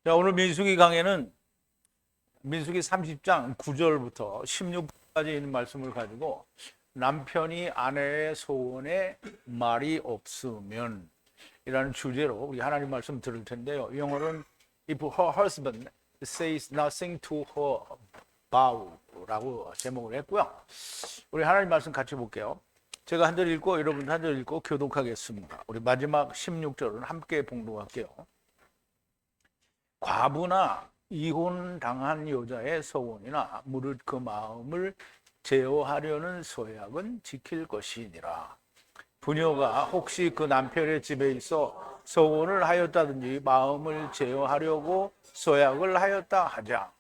자, 오늘 민수기 강해는 민수기 30장 9절부터 16절까지 있는 말씀을 가지고 남편이 아내의 소원에 말이 없으면 이라는 주제로 우리 하나님 말씀 들을 텐데요. 영어로는 If her husband says nothing to her vow 라고 제목을 했고요. 우리 하나님 말씀 같이 볼게요. 제가 한 절 읽고 여러분도 한 절 읽고 교독하겠습니다. 우리 마지막 16절은 함께 봉독할게요. 과부나 이혼당한 여자의 소원이나 무릇 그 마음을 제어하려는 서약은 지킬 것이니라. 부녀가 혹시 그 남편의 집에 있어 소원을 하였다든지 마음을 제어하려고 서약을 하였다 하자.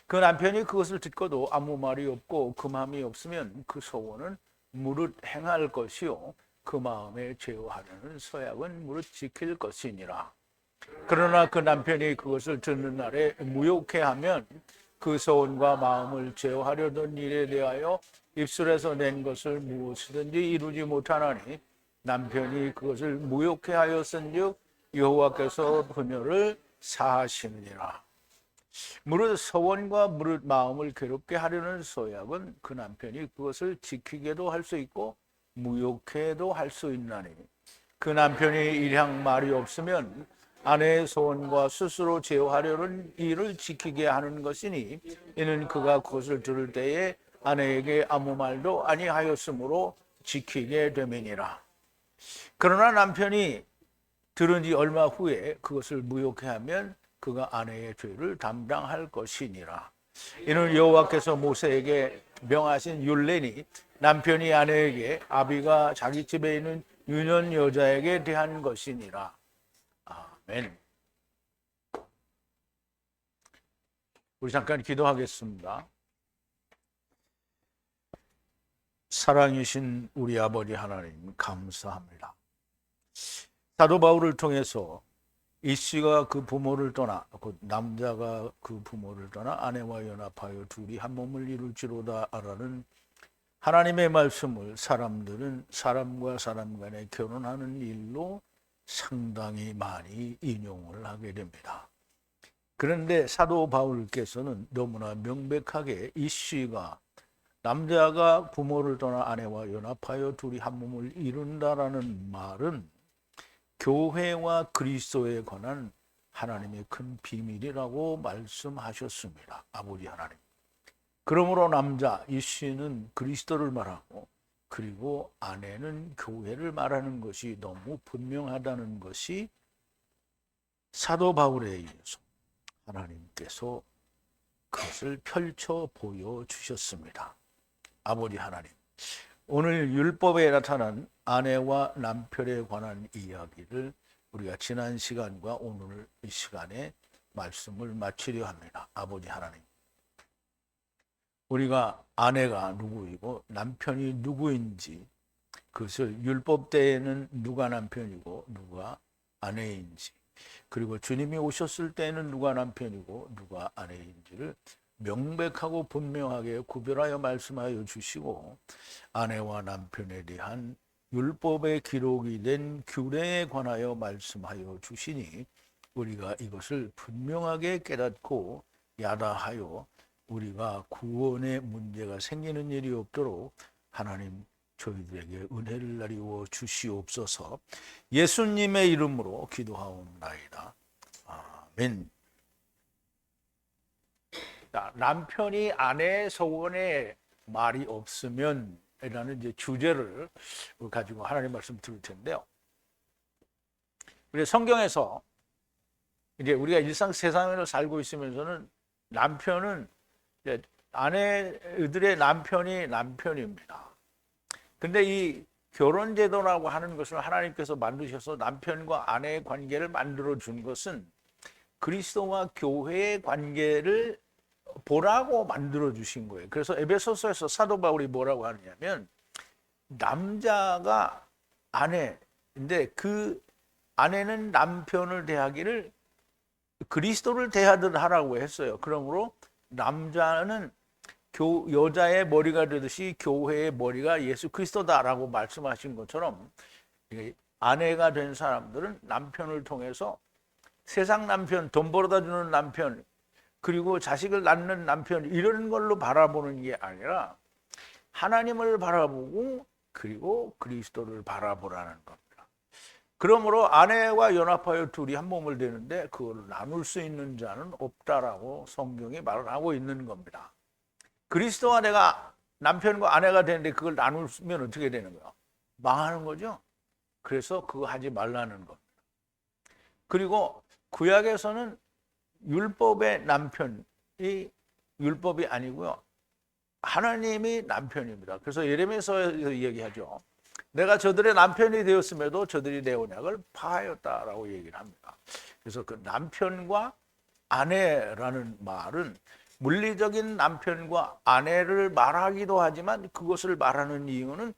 그 남편이 그것을 듣고도 아무 말이 없고 그 마음이 없으면 그 소원은 무릇 행할 것이요 그 마음에 제어하려는 서약은 무릇 지킬 것이니라. 그러나 그 남편이 그것을 듣는 날에 무욕해하면 그 소원과 마음을 제어하려던 일에 대하여 입술에서 낸 것을 무엇이든지 이루지 못하나니 남편이 그것을 무욕해하였은즉 여호와께서 그녀를 사하시느니라. 무릇 소원과 무릇 마음을 괴롭게 하려는 서약은 그 남편이 그것을 지키게도 할 수 있고 무욕해도 할 수 있나니 그 남편이 일향 말이 없으면 아내의 소원과 스스로 제어하려는 일을 지키게 하는 것이니 이는 그가 그것을 들을 때에 아내에게 아무 말도 아니하였으므로 지키게 됨이니라. 그러나 남편이 들은 지 얼마 후에 그것을 무욕해하면 그가 아내의 죄를 담당할 것이니라. 이는 여호와께서 모세에게 명하신 율례니 남편이 아내에게 아비가 자기 집에 있는 유년 여자에게 대한 것이니라. 아멘. 우리 잠깐 기도하겠습니다. 사랑이신 우리 아버지 하나님 감사합니다. 사도 바울을 통해서 이 씨가 그 부모를 떠나 그 남자가 그 부모를 떠나 아내와 연합하여 둘이 한 몸을 이룰지로다라는 하나님의 말씀을 사람들은 사람과 사람 간에 결혼하는 일로 상당히 많이 인용을 하게 됩니다. 그런데 사도 바울께서는 너무나 명백하게 이 씨가 남자가 부모를 떠나 아내와 연합하여 둘이 한 몸을 이룬다라는 말은 교회와 그리스도에 관한 하나님의 큰 비밀이라고 말씀하셨습니다. 아버지 하나님. 그러므로 남자 이 씨는 그리스도를 말하고 그리고 아내는 교회를 말하는 것이 너무 분명하다는 것이 사도 바울에 의해서 하나님께서 그것을 펼쳐 보여주셨습니다. 아버지 하나님, 오늘 율법에 나타난 아내와 남편에 관한 이야기를 우리가 지난 시간과 오늘 이 시간에 말씀을 마치려 합니다. 아버지 하나님, 우리가 아내가 누구이고 남편이 누구인지 그것을 율법 때에는 누가 남편이고 누가 아내인지 그리고 주님이 오셨을 때에는 누가 남편이고 누가 아내인지를 명백하고 분명하게 구별하여 말씀하여 주시고 아내와 남편에 대한 율법에 기록이 된 규례에 관하여 말씀하여 주시니 우리가 이것을 분명하게 깨닫고 야다하여 우리가 구원의 문제가 생기는 일이 없도록 하나님 저희들에게 은혜를 나리워 주시옵소서. 예수님의 이름으로 기도하옵나이다. 아멘. 남편이 아내의 소원에 말이 없으면 이라는 이제 주제를 가지고 하나님 말씀 들을 텐데요. 우리 성경에서 이제 우리가 일상 세상을 살고 있으면서는 남편은 아내들의 남편이 남편입니다. 근데 이 결혼 제도라고 하는 것을 하나님께서 만드셔서 남편과 아내의 관계를 만들어 준 것은 그리스도와 교회의 관계를 보라고 만들어 주신 거예요. 그래서 에베소서에서 사도 바울이 뭐라고 하느냐면 남자가 아내인데 그 아내는 남편을 대하기를 그리스도를 대하듯 하라고 했어요. 그러므로 남자는 여자의 머리가 되듯이 교회의 머리가 예수 그리스도다라고 말씀하신 것처럼 아내가 된 사람들은 남편을 통해서 세상 남편, 돈 벌어다 주는 남편, 그리고 자식을 낳는 남편, 이런 걸로 바라보는 게 아니라 하나님을 바라보고 그리고 그리스도를 바라보라는 겁니다. 그러므로 아내와 연합하여 둘이 한 몸을 되는데 그걸 나눌 수 있는 자는 없다라고 성경이 말을 하고 있는 겁니다. 그리스도와 내가 남편과 아내가 되는데 그걸 나누면 어떻게 되는 거야? 망하는 거죠. 그래서 그거 하지 말라는 겁니다. 그리고 구약에서는 율법의 남편이 율법이 아니고요, 하나님이 남편입니다. 그래서 예레미야서에서 얘기하죠. 내가 저들의 남편이 되었음에도 저들이 내 언약을 파하였다라고 얘기를 합니다. 그래서 그 남편과 아내라는 말은 물리적인 남편과 아내를 말하기도 하지만 그것을 말하는 이유는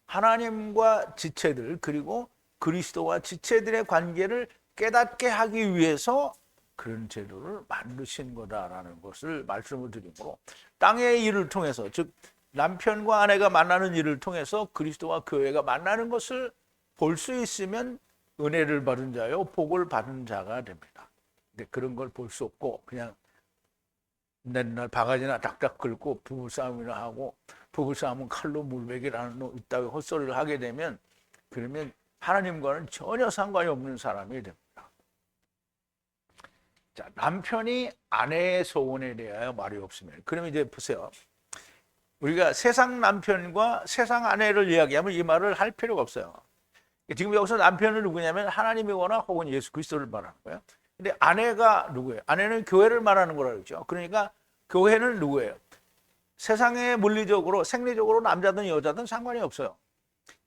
하나님과 지체들 그리고 그리스도와 지체들의 관계를 깨닫게 하기 위해서 그런 제도를 만드신 거다라는 것을 말씀을 드리므로 땅의 일을 통해서, 즉 남편과 아내가 만나는 일을 통해서 그리스도와 교회가 만나는 것을 볼 수 있으면 은혜를 받은 자요 복을 받은 자가 됩니다. 근데 그런 걸 볼 수 없고 그냥 맨날 바가지나 닥닥 긁고 부부싸움이나 하고, 부부싸움은 칼로 물베기라는 놈 있다고 헛소리를 하게 되면 그러면 하나님과는 전혀 상관이 없는 사람이 됩니다. 자, 남편이 아내의 소원에 대하여 말이 없으면, 그러면 이제 보세요. 우리가 세상 남편과 세상 아내를 이야기하면 이 말을 할 필요가 없어요. 지금 여기서 남편은 누구냐면 하나님이거나 혹은 예수 그리스도를 말하는 거예요. 근데 아내가 누구예요? 아내는 교회를 말하는 거라고 그러죠. 그러니까 교회는 누구예요? 세상에 물리적으로 생리적으로 남자든 여자든 상관이 없어요.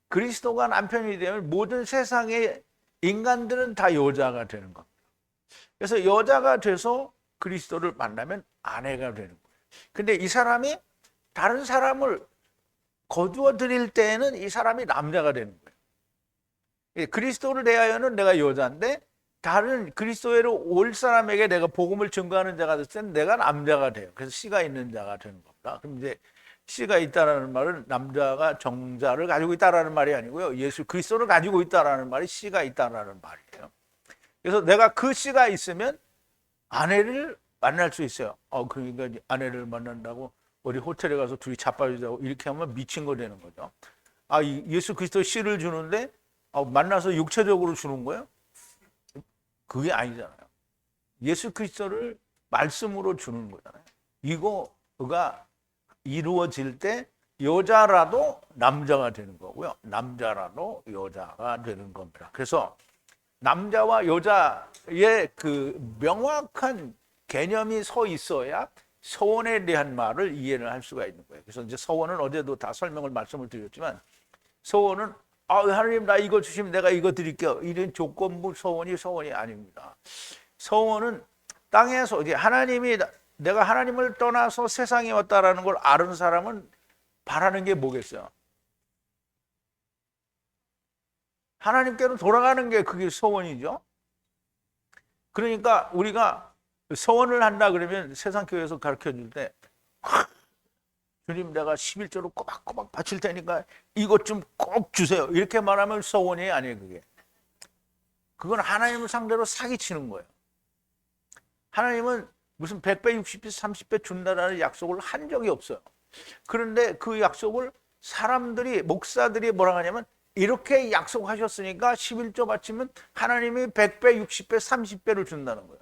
그리스도가 남편이 되면 모든 세상의 인간들은 다 여자가 되는 겁니다. 그래서 여자가 돼서 그리스도를 만나면 아내가 되는 거예요. 근데 이 사람이 다른 사람을 거두어 드릴 때에는 이 사람이 남자가 되는 거예요. 그리스도를 대하여는 내가 여자인데 다른 그리스도로 올 사람에게 내가 복음을 증거하는 자가 됐을 때는 내가 남자가 돼요. 그래서 씨가 있는 자가 되는 겁니다. 그럼 이제 씨가 있다라는 말은 남자가 정자를 가지고 있다라는 말이 아니고요, 예수 그리스도를 가지고 있다라는 말이 씨가 있다라는 말이에요. 그래서 내가 그 씨가 있으면 아내를 만날 수 있어요. 그러니까 아내를 만난다고 어디 호텔에 가서 둘이 자빠지자고 이렇게 하면 미친 거 되는 거죠. 예수 그리스도 씨를 주는데 만나서 육체적으로 주는 거예요? 그게 아니잖아요. 예수 그리스도를 말씀으로 주는 거잖아요. 이거가 이루어질 때 여자라도 남자가 되는 거고요, 남자라도 여자가 되는 겁니다. 그래서 남자와 여자의 그 명확한 개념이 서 있어야 서원에 대한 말을 이해를 할 수가 있는 거예요. 그래서 이제 서원은 어제도 다 말씀을 드렸지만, 서원은 하나님 나 이거 주시면 내가 이거 드릴게요, 이런 조건부 서원이 아닙니다. 서원은 땅에서 이제 내가 하나님을 떠나서 세상에 왔다라는 걸 아는 사람은 바라는 게 뭐겠어요? 하나님께로 돌아가는 게 그게 소원이죠. 그러니까 우리가 소원을 한다 그러면 세상 교회에서 가르쳐 줄 때 주님 내가 11조로 꼬박꼬박 바칠 테니까 이것 좀 꼭 주세요 이렇게 말하면 소원이 아니에요. 그건 하나님을 상대로 사기치는 거예요. 하나님은 무슨 100배, 60배, 30배 준다라는 약속을 한 적이 없어요. 그런데 그 약속을 사람들이, 목사들이 뭐라 하냐면 이렇게 약속하셨으니까 11조 바치면 하나님이 100배, 60배, 30배를 준다는 거예요.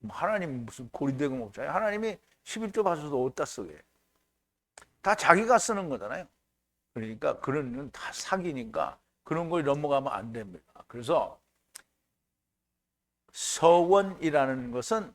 하나님 무슨 고리대금 목자예요? 하나님이 11조 바쳐도 어디다 쓰게? 다 자기가 쓰는 거잖아요. 그러니까 그런 건 다 사기니까 그런 걸 넘어가면 안 됩니다. 그래서 서원이라는 것은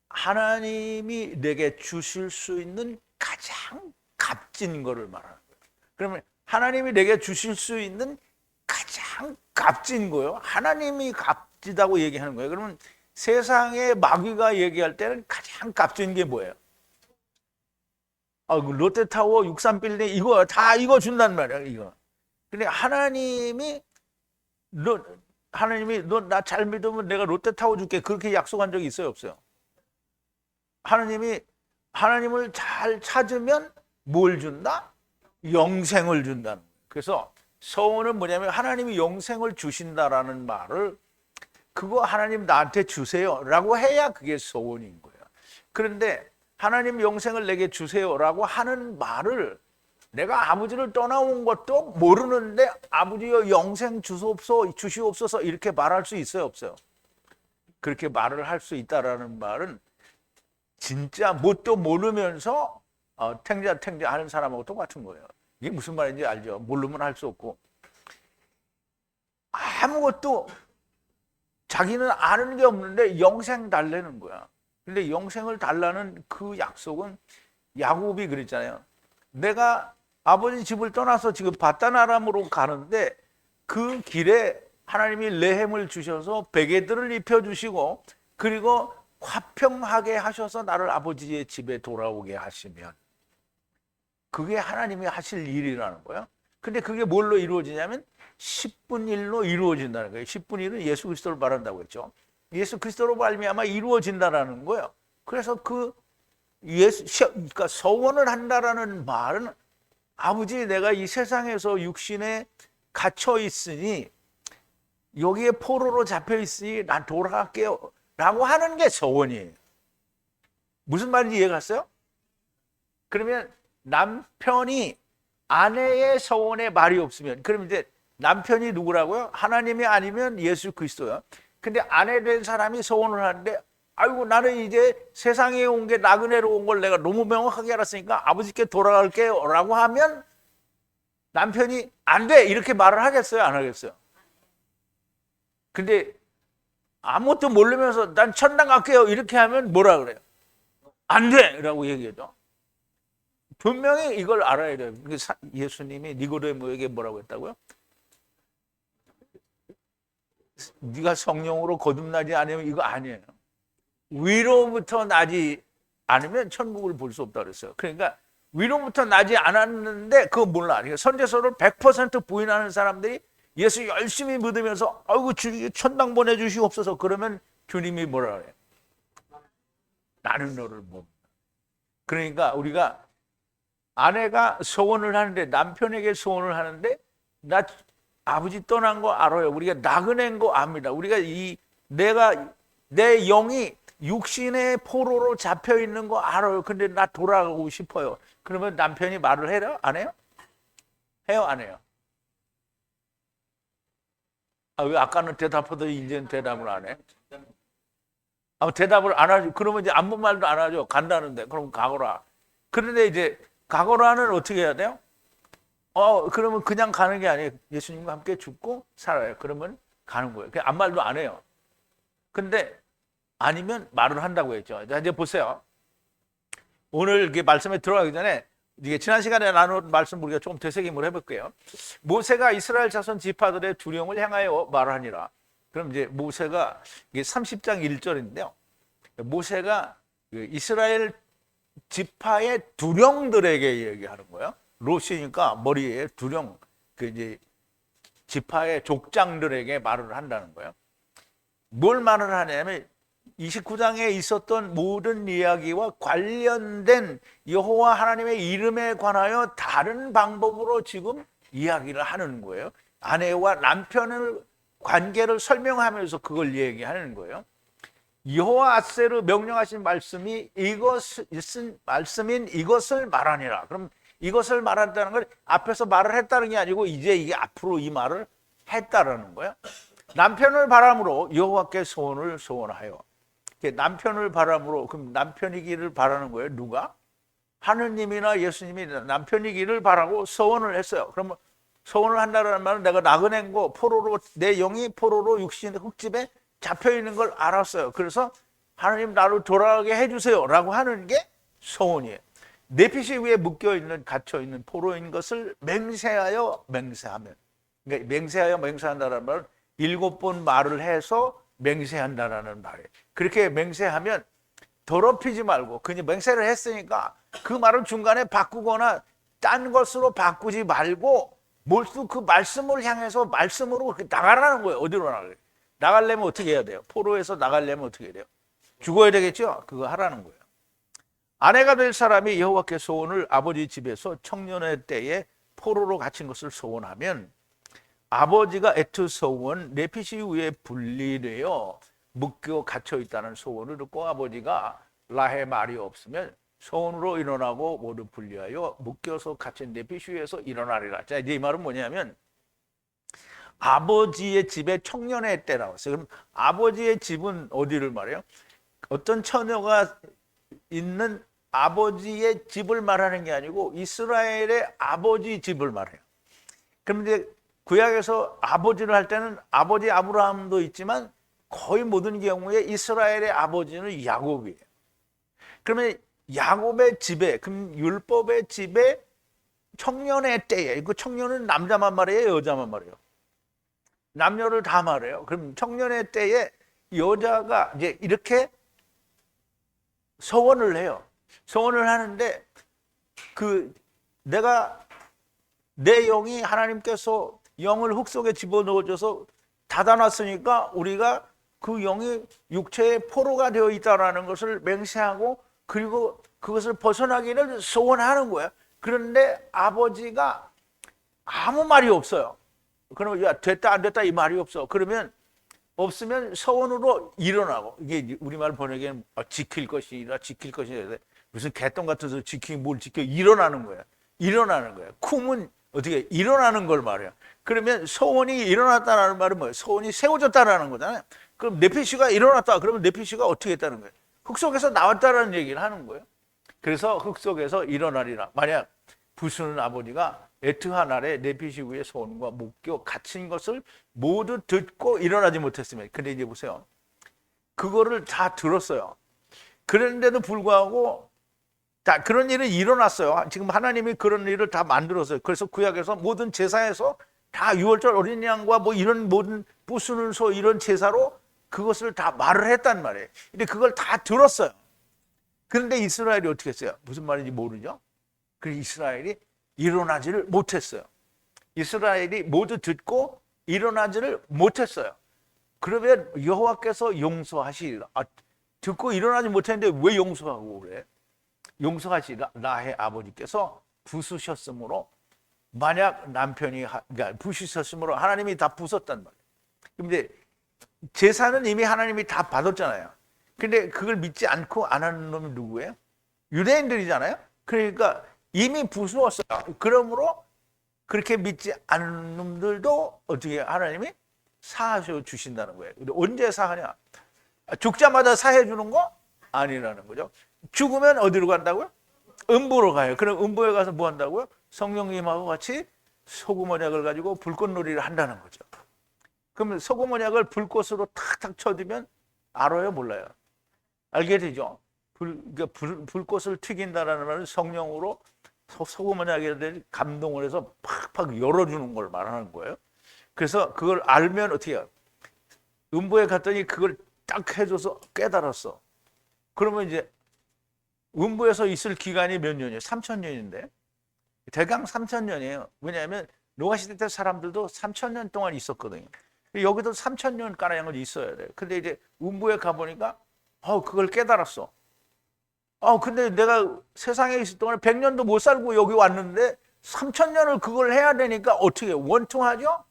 하나님이 내게 주실 수 있는 가장 값진 거를 말하는 거예요. 그러면 하나님이 내게 주실 수 있는 가장 값진 거요, 하나님이 값지다고 얘기하는 거예요. 그러면 세상의 마귀가 얘기할 때는 가장 값진 게 뭐예요? 롯데타워 63빌딩 이거 다 이거 준단 말이야, 이거. 근데 하나님이 너 나 잘 믿으면 내가 롯데타워 줄게 그렇게 약속한 적이 있어요, 없어요? 하나님을 잘 찾으면 뭘 준다? 영생을 준다는 거예요. 그래서 서원은 뭐냐면 하나님이 영생을 주신다라는 말을 그거 하나님 나한테 주세요라고 해야 그게 소원인 거예요. 그런데 하나님 영생을 내게 주세요라고 하는 말을 내가 아버지를 떠나온 것도 모르는데 아버지여 영생 주시옵소서 이렇게 말할 수 있어요, 없어요? 그렇게 말을 할 수 있다라는 말은 진짜 뭣도 모르면서 탱자 하는 사람하고 똑같은 거예요. 이게 무슨 말인지 알죠? 모르면 할 수 없고 아무것도 자기는 아는 게 없는데 영생 달라는 거야. 근데 영생을 달라는 그 약속은 야곱이 그랬잖아요. 내가 아버지 집을 떠나서 지금 바다나람으로 가는데 그 길에 하나님이 레헴을 주셔서 베개들을 입혀주시고 그리고 화평하게 하셔서 나를 아버지의 집에 돌아오게 하시면 그게 하나님이 하실 일이라는 거예요. 근데 그게 뭘로 이루어지냐면 10분 1로 이루어진다는 거예요. 10분 1은 예수 그리스도를 말한다고 했죠. 예수 그리스도로 말미암아 이루어진다라는 거예요. 그래서 그러니까 서원을 한다라는 말은 아버지 내가 이 세상에서 육신에 갇혀 있으니 여기에 포로로 잡혀 있으니 난 돌아갈게요 라고 하는 게 서원이에요. 무슨 말인지 이해가 갔어요? 그러면 남편이 아내의 서원에 말이 없으면 그럼 이제 남편이 누구라고요? 하나님이 아니면 예수 그리스도요. 근데 아내 된 사람이 서원을 하는데 아이고 나는 이제 세상에 온 게 나그네로 온 걸 내가 너무 명확하게 알았으니까 아버지께 돌아갈게요 라고 하면 남편이 안 돼 이렇게 말을 하겠어요? 안 하겠어요? 근데 아무것도 모르면서 난 천당 갈게요 이렇게 하면 뭐라 그래요? 안 돼! 라고 얘기해죠. 분명히 이걸 알아야 돼요. 예수님이 니고데모에게 뭐라고 했다고요? 네가 성령으로 거듭나지 않으면 이거 아니에요. 위로부터 나지 않으면 천국을 볼 수 없다고 그랬어요. 그러니까 위로부터 나지 않았는데 그거 몰라. 선제서를 100% 부인하는 사람들이 예수 열심히 믿으면서 아이고 주님 천당 보내주시옵소서 그러면 주님이 뭐라 그래요? 나는 너를 못. 그러니까 우리가 아내가 소원을 하는데 남편에게 소원을 하는데 나 아버지 떠난 거 알아요. 우리가 나그네인 거 압니다. 우리가 내 영이 육신의 포로로 잡혀 있는 거 알아요. 근데 나 돌아가고 싶어요. 그러면 남편이 말을 해요? 안 해요? 해요? 안 해요? 왜 아까는 대답하더니 이제는 대답을 안 해? 대답을 안 하죠. 그러면 이제 아무 말도 안 하죠. 간다는데. 그럼 가거라. 그런데 이제 가거라는 어떻게 해야 돼요? 그러면 그냥 가는 게 아니에요. 예수님과 함께 죽고 살아요. 그러면 가는 거예요. 그냥 아무 말도 안 해요. 근데 아니면 말을 한다고 했죠. 자, 이제 보세요. 오늘 이렇게 말씀에 들어가기 전에 이게 지난 시간에 나눈 말씀 우리가 조금 되새김을 해볼게요. 모세가 이스라엘 자손 지파들의 두령을 향하여 말하니라. 그럼 이제 모세가 이게 30장 1절인데요. 모세가 이스라엘 지파의 두령들에게 얘기하는 거예요. 롯이니까 머리에 두령, 이제 지파의 족장들에게 말을 한다는 거예요. 뭘 말을 하냐면 29장에 있었던 모든 이야기와 관련된 여호와 하나님의 이름에 관하여 다른 방법으로 지금 이야기를 하는 거예요. 아내와 남편의 관계를 설명하면서 그걸 얘기하는 거예요. 여호와 아세르 명령하신 말씀이 말씀인 이것을 말하니라. 그럼 이것을 말한다는 걸 앞에서 말을 했다는 게 아니고 이제 이게 앞으로 이 말을 했다라는 거예요. 남편을 바람으로 여호와께 소원을 소원하여. 남편을 바람으로 그럼 남편이기를 바라는 거예요. 누가? 하느님이나 예수님이 남편이기를 바라고 소원을 했어요. 그러면 소원을 한다는 말은 내가 나그네인 거 포로로 내 영이 포로로 육신의 흙집에 잡혀 있는 걸 알았어요. 그래서 하나님 나를 돌아가게 해주세요 라고 하는 게 소원이에요. 내핏이 위에 묶여있는 갇혀있는 포로인 것을 맹세하여 맹세하면, 그러니까 맹세하여 맹세한다는 말은 7번 말을 해서 맹세한다는 말이에요. 그렇게 맹세하면 더럽히지 말고 그냥 맹세를 했으니까 그 말을 중간에 바꾸거나 딴 것으로 바꾸지 말고 몰수 그 말씀을 향해서 말씀으로 나가라는 거예요. 어디로 나가요? 나가려면 어떻게 해야 돼요? 포로에서 나가려면 어떻게 해야 돼요? 죽어야 되겠죠? 그거 하라는 거예요. 아내가 될 사람이 여호와께 소원을 아버지 집에서 청년의 때에 포로로 갇힌 것을 소원하면 아버지가 에트 소원 네피시 후에 분리되어 묶여 갇혀 있다는 소원을 듣고 아버지가 라헬 말이 없으면 소원으로 일어나고 모두 분리하여 묶여서 갇힌 네피시 후에서 일어나리라. 자, 이제 이 말은 뭐냐면 아버지의 집에 청년의 때 나왔어요. 그럼 아버지의 집은 어디를 말해요? 어떤 처녀가 있는 아버지의 집을 말하는 게 아니고 이스라엘의 아버지 집을 말해요. 그럼 이제 구약에서 아버지를 할 때는 아버지 아브라함도 있지만 거의 모든 경우에 이스라엘의 아버지는 야곱이에요. 그러면 야곱의 집에, 그럼 율법의 집에 청년의 때에, 그 청년은 남자만 말해요, 여자만 말해요? 남녀를 다 말해요. 그럼 청년의 때에 여자가 이제 이렇게 서원을 해요. 서원을 하는데 내가 내 영이 하나님께서 영을 흙 속에 집어넣어줘서 닫아놨으니까 우리가 그 영이 육체의 포로가 되어 있다는 것을 맹세하고 그리고 그것을 벗어나기를 소원하는 거야. 그런데 아버지가 아무 말이 없어요. 그러면 야 됐다 안 됐다 이 말이 없어. 그러면 없으면 서원으로 일어나고 이게 우리말 번역에는 지킬 것이라 지킬 것이라 무슨 개똥 같아서 지키기 뭘 지켜 일어나는 거야. 일어나는 거야. 쿰은 어떻게 일어나는 걸 말해요. 그러면 서원이 일어났다는 말은 뭐예요? 서원이 세워졌다는 거잖아요. 그럼 네피시가 일어났다. 그러면 네피시가 어떻게 했다는 거예요? 흙 속에서 나왔다는 얘기를 하는 거예요. 그래서 흙 속에서 일어나리라. 만약 부수는 아버지가 에트한 아래 네피시 위에 소원과 묶여 갇힌 것을 모두 듣고 일어나지 못했으면. 근데 이제 보세요. 그거를 다 들었어요. 그런데도 불구하고 다 그런 일은 일어났어요. 지금 하나님이 그런 일을 다 만들었어요. 그래서 구약에서 모든 제사에서 다 유월절 어린 양과 뭐 이런 모든 부수는 소 이런 제사로 그것을 다 말을 했단 말이에요. 근데 그걸 다 들었어요. 그런데 이스라엘이 어떻게 했어요? 무슨 말인지 모르죠? 그 이스라엘이 일어나지를 못했어요. 이스라엘이 모두 듣고 일어나지를 못했어요. 그러면 여호와께서 용서하시리라. 듣고 일어나지 못했는데 왜 용서하고 그래? 용서하시리라. 나의 아버지께서 부수셨으므로 만약 남편이 그러니까 부수셨으므로 하나님이 다 부쉈단 말이에요. 근데 제사는 이미 하나님이 다 받았잖아요. 근데 그걸 믿지 않고 안 하는 놈이 누구예요? 유대인들이잖아요. 그러니까 이미 부수었어요. 그러므로 그렇게 믿지 않는 놈들도 어떻게 하나님이 사하셔 주신다는 거예요. 근데 언제 사하냐? 죽자마자 사해 주는 거 아니라는 거죠. 죽으면 어디로 간다고요? 음부로 가요. 그럼 음부에 가서 뭐 한다고요? 성령님하고 같이 소금 언약을 가지고 불꽃놀이를 한다는 거죠. 그러면 소금 언약을 불꽃으로 탁탁 쳐주면 알아요, 몰라요? 알게 되죠. 불꽃을 튀긴다라는 말은 성령으로 소금 언약에 대해 감동을 해서 팍팍 열어주는 걸 말하는 거예요. 그래서 그걸 알면 어떻게 해요? 음부에 갔더니 그걸 딱 해줘서 깨달았어. 그러면 이제 음부에서 있을 기간이 몇 년이에요? 3,000년인데 대강 3,000년이에요. 왜냐하면 노아 시대 때 사람들도 3,000년 동안 있었거든요. 여기도 3,000년 가량은 있어야 돼요. 근데 이제 음부에 가보니까 그걸 깨달았어. 근데 내가 세상에 있을 동안 100년도 못 살고 여기 왔는데 3,000년을 그걸 해야 되니까 어떻게 원통하죠?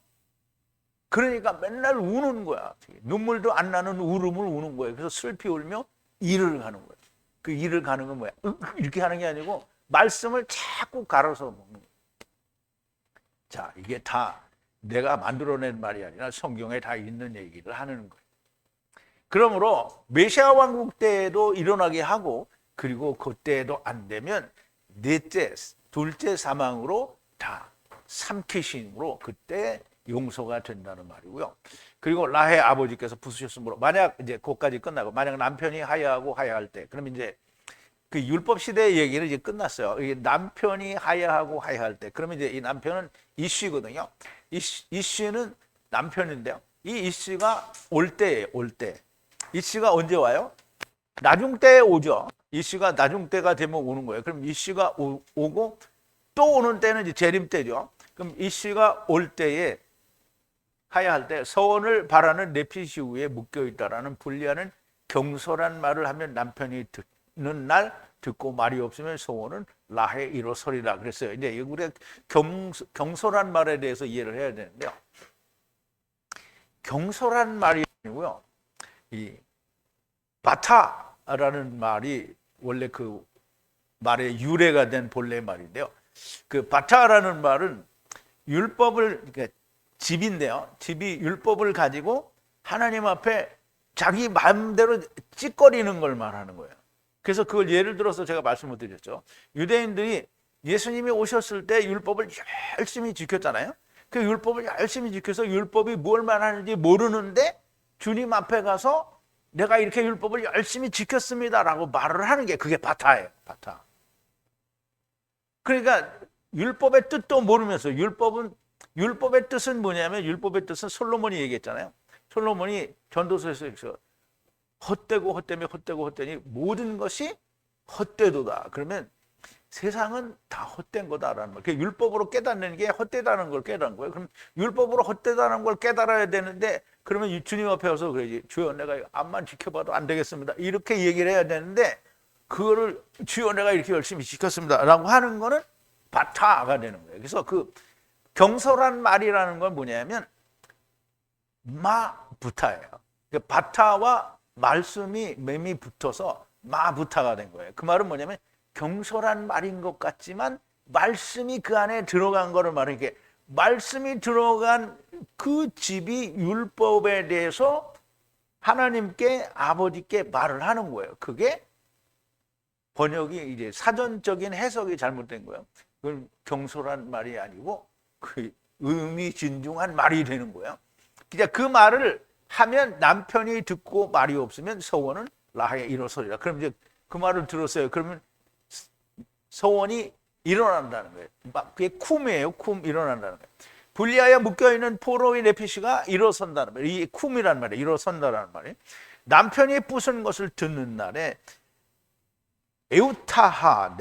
그러니까 맨날 우는 거야. 눈물도 안 나는 울음을 우는 거예요. 그래서 슬피 울며 이를 가는 거예요. 그 이를 가는 건 뭐야? 이렇게 하는 게 아니고 말씀을 자꾸 갈아서 먹는 거예요. 자, 이게 다 내가 만들어낸 말이 아니라 성경에 다 있는 얘기를 하는 거예요. 그러므로 메시아 왕국 때에도 일어나게 하고 그리고 그때에도 안 되면 넷째, 둘째 사망으로 다 삼키심으로 그때 용서가 된다는 말이고요. 그리고 라헬 아버지께서 부수셨으므로 만약 이제 그것까지 끝나고 만약 남편이 하야하고 하야할 때 그럼 이제 그 율법 시대의 얘기는 이제 끝났어요. 이게 남편이 하야하고 하야할 때 그러면 이제 이 남편은 이씨거든요. 이씨는 남편인데요. 이 이씨가 올 때예요. 올 때. 이씨가 언제 와요? 나중 때에 오죠. 이씨가 나중 때가 되면 오는 거예요. 그럼 이씨가 오고 또 오는 때는 이제 재림 때죠. 그럼 이씨가 올 때에 하야할 때 서원을 바라는 네피시 후에 묶여 있다라는 분리하는 경솔한 말을 하면 남편이 듣는 날 듣고 말이 없으면 서원은 라헬 일어서리라 그랬어요. 이제 우리가 경솔한 말에 대해서 이해를 해야 되는데요. 경솔한 말이 아니고요. 이 바타라는 말이 원래 그 말의 유래가 된 본래 말인데요. 그 바타라는 말은 율법을, 그러니까 집인데요. 집이 율법을 가지고 하나님 앞에 자기 마음대로 찌꺼리는 걸 말하는 거예요. 그래서 그걸 예를 들어서 제가 말씀을 드렸죠. 유대인들이 예수님이 오셨을 때 율법을 열심히 지켰잖아요. 그 율법을 열심히 지켜서 율법이 뭘 말하는지 모르는데 주님 앞에 가서 내가 이렇게 율법을 열심히 지켰습니다라고 말을 하는 게 그게 바타예요. 바타. 그러니까 율법의 뜻도 모르면서, 율법의 뜻은 뭐냐면, 율법의 뜻은 솔로몬이 얘기했잖아요. 솔로몬이 전도서에서 헛되고 헛되며 헛되고 헛되니 모든 것이 헛되도다. 그러면 세상은 다 헛된 거다라는 말. 율법으로 깨닫는 게 헛되다는 걸 깨달은 거예요. 그럼 율법으로 헛되다는 걸 깨달아야 되는데, 그러면 주님 앞에 와서 그러지. 주여, 내가 앞만 지켜봐도 안 되겠습니다. 이렇게 얘기를 해야 되는데, 그거를 주여, 내가 이렇게 열심히 지켰습니다 라고 하는 거는 바타가 되는 거예요. 그래서 그 경솔한 말이라는 건 뭐냐면 마부타예요. 바타와 말씀이 맴이 붙어서 마부타가 된 거예요. 그 말은 뭐냐면 경솔한 말인 것 같지만 말씀이 그 안에 들어간 거를 말하는 게, 말씀이 들어간 그 집이 율법에 대해서 하나님께, 아버지께 말을 하는 거예요. 그게 번역이 이제 사전적인 해석이 잘못된 거예요. 그건 경솔한 말이 아니고 그 의미진중한 말이 되는 거예요. 그러니까 그 말을 하면 남편이 듣고 말이 없으면 서원은 라하에 일어서리라. 그럼 이제 그 말을 들었어요. 그러면 서원이 일어난다는 거예요. 그게 쿰이에요. 쿰, 일어난다는 거예요. 분리하여 묶여있는 포로의 네피시가 일어선다는 말이에요. 이 쿰이라는 말이에요. 일어선다라는 말이에요. 남편이 부순 것을 듣는 날에 에우타와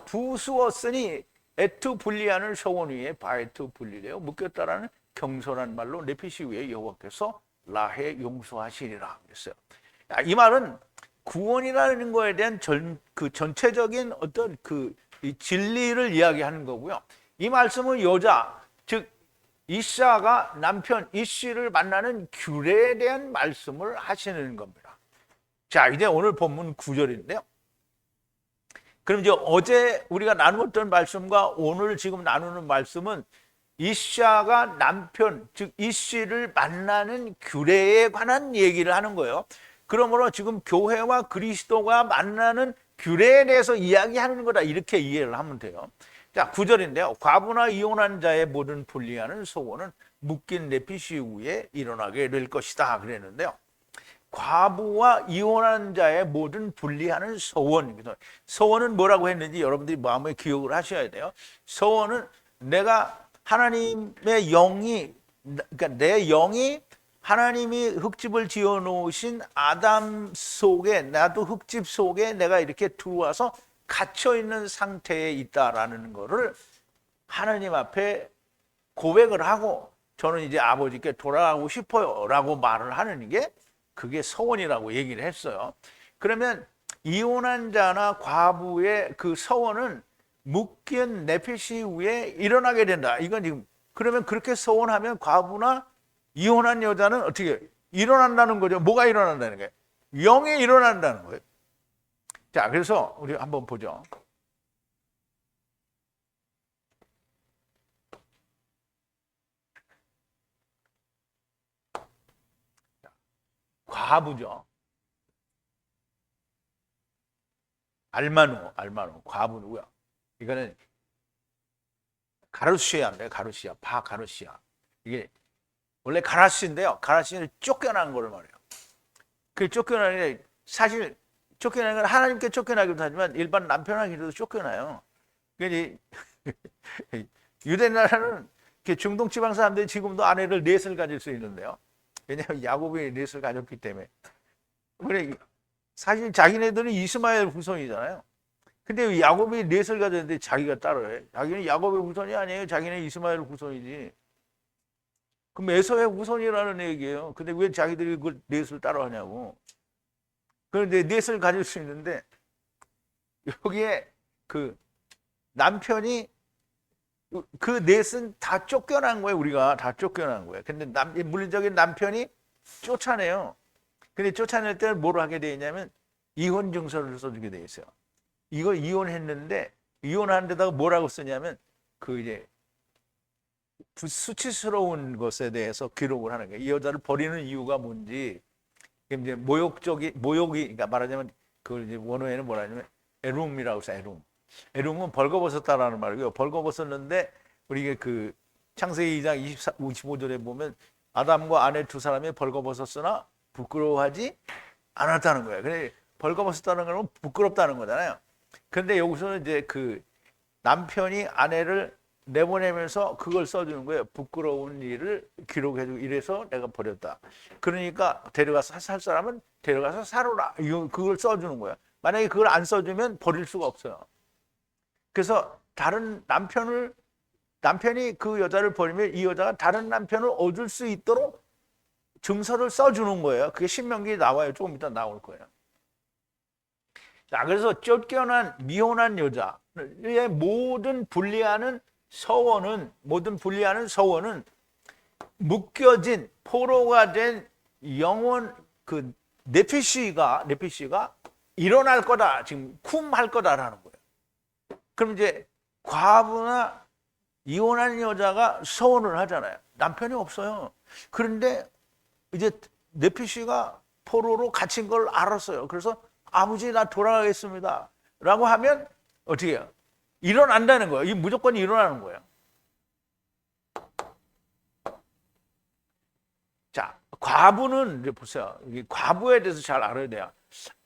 부수었으니 에투 분리하는 서원 위에 바에투 분리래요. 묶였다라는 경솔한 말로 네피시 위에 여호와께서 라해 용서하시리라 그랬어요. 이 말은 구원이라는 거에 대한 그 전체적인 어떤 그 진리를 이야기하는 거고요. 이 말씀은 여자, 즉 이샤가 남편 이씨를 만나는 규례에 대한 말씀을 하시는 겁니다. 자, 이제 오늘 본문 9절인데요. 그럼 이제 어제 우리가 나누었던 말씀과 오늘 지금 나누는 말씀은 이샤가 남편, 즉 이씨를 만나는 규례에 관한 얘기를 하는 거예요. 그러므로 지금 교회와 그리스도가 만나는 규례에 대해서 이야기하는 거다, 이렇게 이해를 하면 돼요. 자, 9절인데요. 과부나 이혼한 자의 모든 분리하는 소원은 묶인 네피시 위에 일어나게 될 것이다 그랬는데요. 과부와 이혼한 자의 모든 분리하는 서원. 서원은 뭐라고 했는지 여러분들이 마음에 기억을 하셔야 돼요. 서원은 내가 하나님의 영이, 그러니까 내 영이 하나님이 흙집을 지어 놓으신 아담 속에, 나도 흙집 속에 내가 이렇게 들어와서 갇혀 있는 상태에 있다라는 거를 하나님 앞에 고백을 하고, 저는 이제 아버지께 돌아가고 싶어요 라고 말을 하는 게, 그게 서원이라고 얘기를 했어요. 그러면 이혼한 자나 과부의 그 서원은 묶인 네피시 위에 일어나게 된다. 이건 지금, 그러면 그렇게 서원하면 과부나 이혼한 여자는 어떻게 일어난다는 거죠? 뭐가 일어난다는 거예요? 영이 일어난다는 거예요. 자, 그래서 우리 한번 보죠. 과부죠. 알마누, 과부 누구야? 이거는 가르시아인데, 가르시아, 바가르시아. 이게 원래 가라시인데요. 가라시는 쫓겨난 거를 말해요. 그 쫓겨나는 게, 사실 쫓겨나는 건 하나님께 쫓겨나기도 하지만 일반 남편에게도 쫓겨나요. 그러니 유대 나라는 중동 지방 사람들이 지금도 아내를 넷을 가질 수 있는데요. 왜냐하면 야곱이 넷을 가졌기 때문에. 그래, 사실 자기네들은 이스마엘 후손이잖아요. 근데 야곱이 넷을 가졌는데 자기가 따로 해. 자기는 야곱의 후손이 아니에요. 자기는 이스마엘 후손이지. 그럼 에서의 후손이라는 얘기예요. 근데 왜 자기들이 그 넷을 따로 하냐고. 그런데 넷을 가질 수 있는데, 여기에 그 남편이 그 넷은 다 쫓겨난 거예요. 우리가 다 쫓겨난 거예요. 근데 물리적인 남편이 쫓아내요. 근데 쫓아낼 때는 뭘 하게 돼 있냐면 이혼 증서를 써주게 돼 있어요. 이거 이혼했는데 이혼하는 데다가 뭐라고 쓰냐면 그 이제 수치스러운 것에 대해서 기록을 하는 거예요. 이 여자를 버리는 이유가 뭔지, 이제 모욕이, 그러니까 말하자면 그걸 이제 원어에는 뭐라 하냐면 에룸이라고 해서 에룸은 벌거벗었다라는 말이고요. 벌거벗었는데 우리가 그 창세기 2장 25절에 보면 아담과 아내 두 사람이 벌거벗었으나 부끄러워하지 않았다는 거예요. 근데 벌거벗었다는 건 부끄럽다는 거잖아요. 근데 여기서는 이제 그 남편이 아내를 내보내면서 그걸 써주는 거예요. 부끄러운 일을 기록해주고 이래서 내가 버렸다. 그러니까 데려가서 살 사람은 데려가서 살아라. 그걸 써주는 거예요. 만약에 그걸 안 써주면 버릴 수가 없어요. 그래서 다른 남편이 그 여자를 버리면 이 여자가 다른 남편을 얻을 수 있도록 증서를 써주는 거예요. 그게 신명기에 나와요. 조금 이따 나올 거예요. 자, 그래서 쫓겨난 미혼한 여자의 모든 분리하는 서원은 묶여진 포로가 된 영혼 그 네피시가 일어날 거다. 지금 쿰할 거다라는 거예요. 그럼 이제 과부나 이혼한 여자가 서원을 하잖아요. 남편이 없어요. 그런데 이제 네피시가 포로로 갇힌 걸 알았어요. 그래서 아버지 나 돌아가겠습니다 라고 하면 어떻게 해요? 일어난다는 거예요. 이 무조건 일어나는 거예요. 자, 과부는 이제 보세요. 과부에 대해서 잘 알아야 돼요.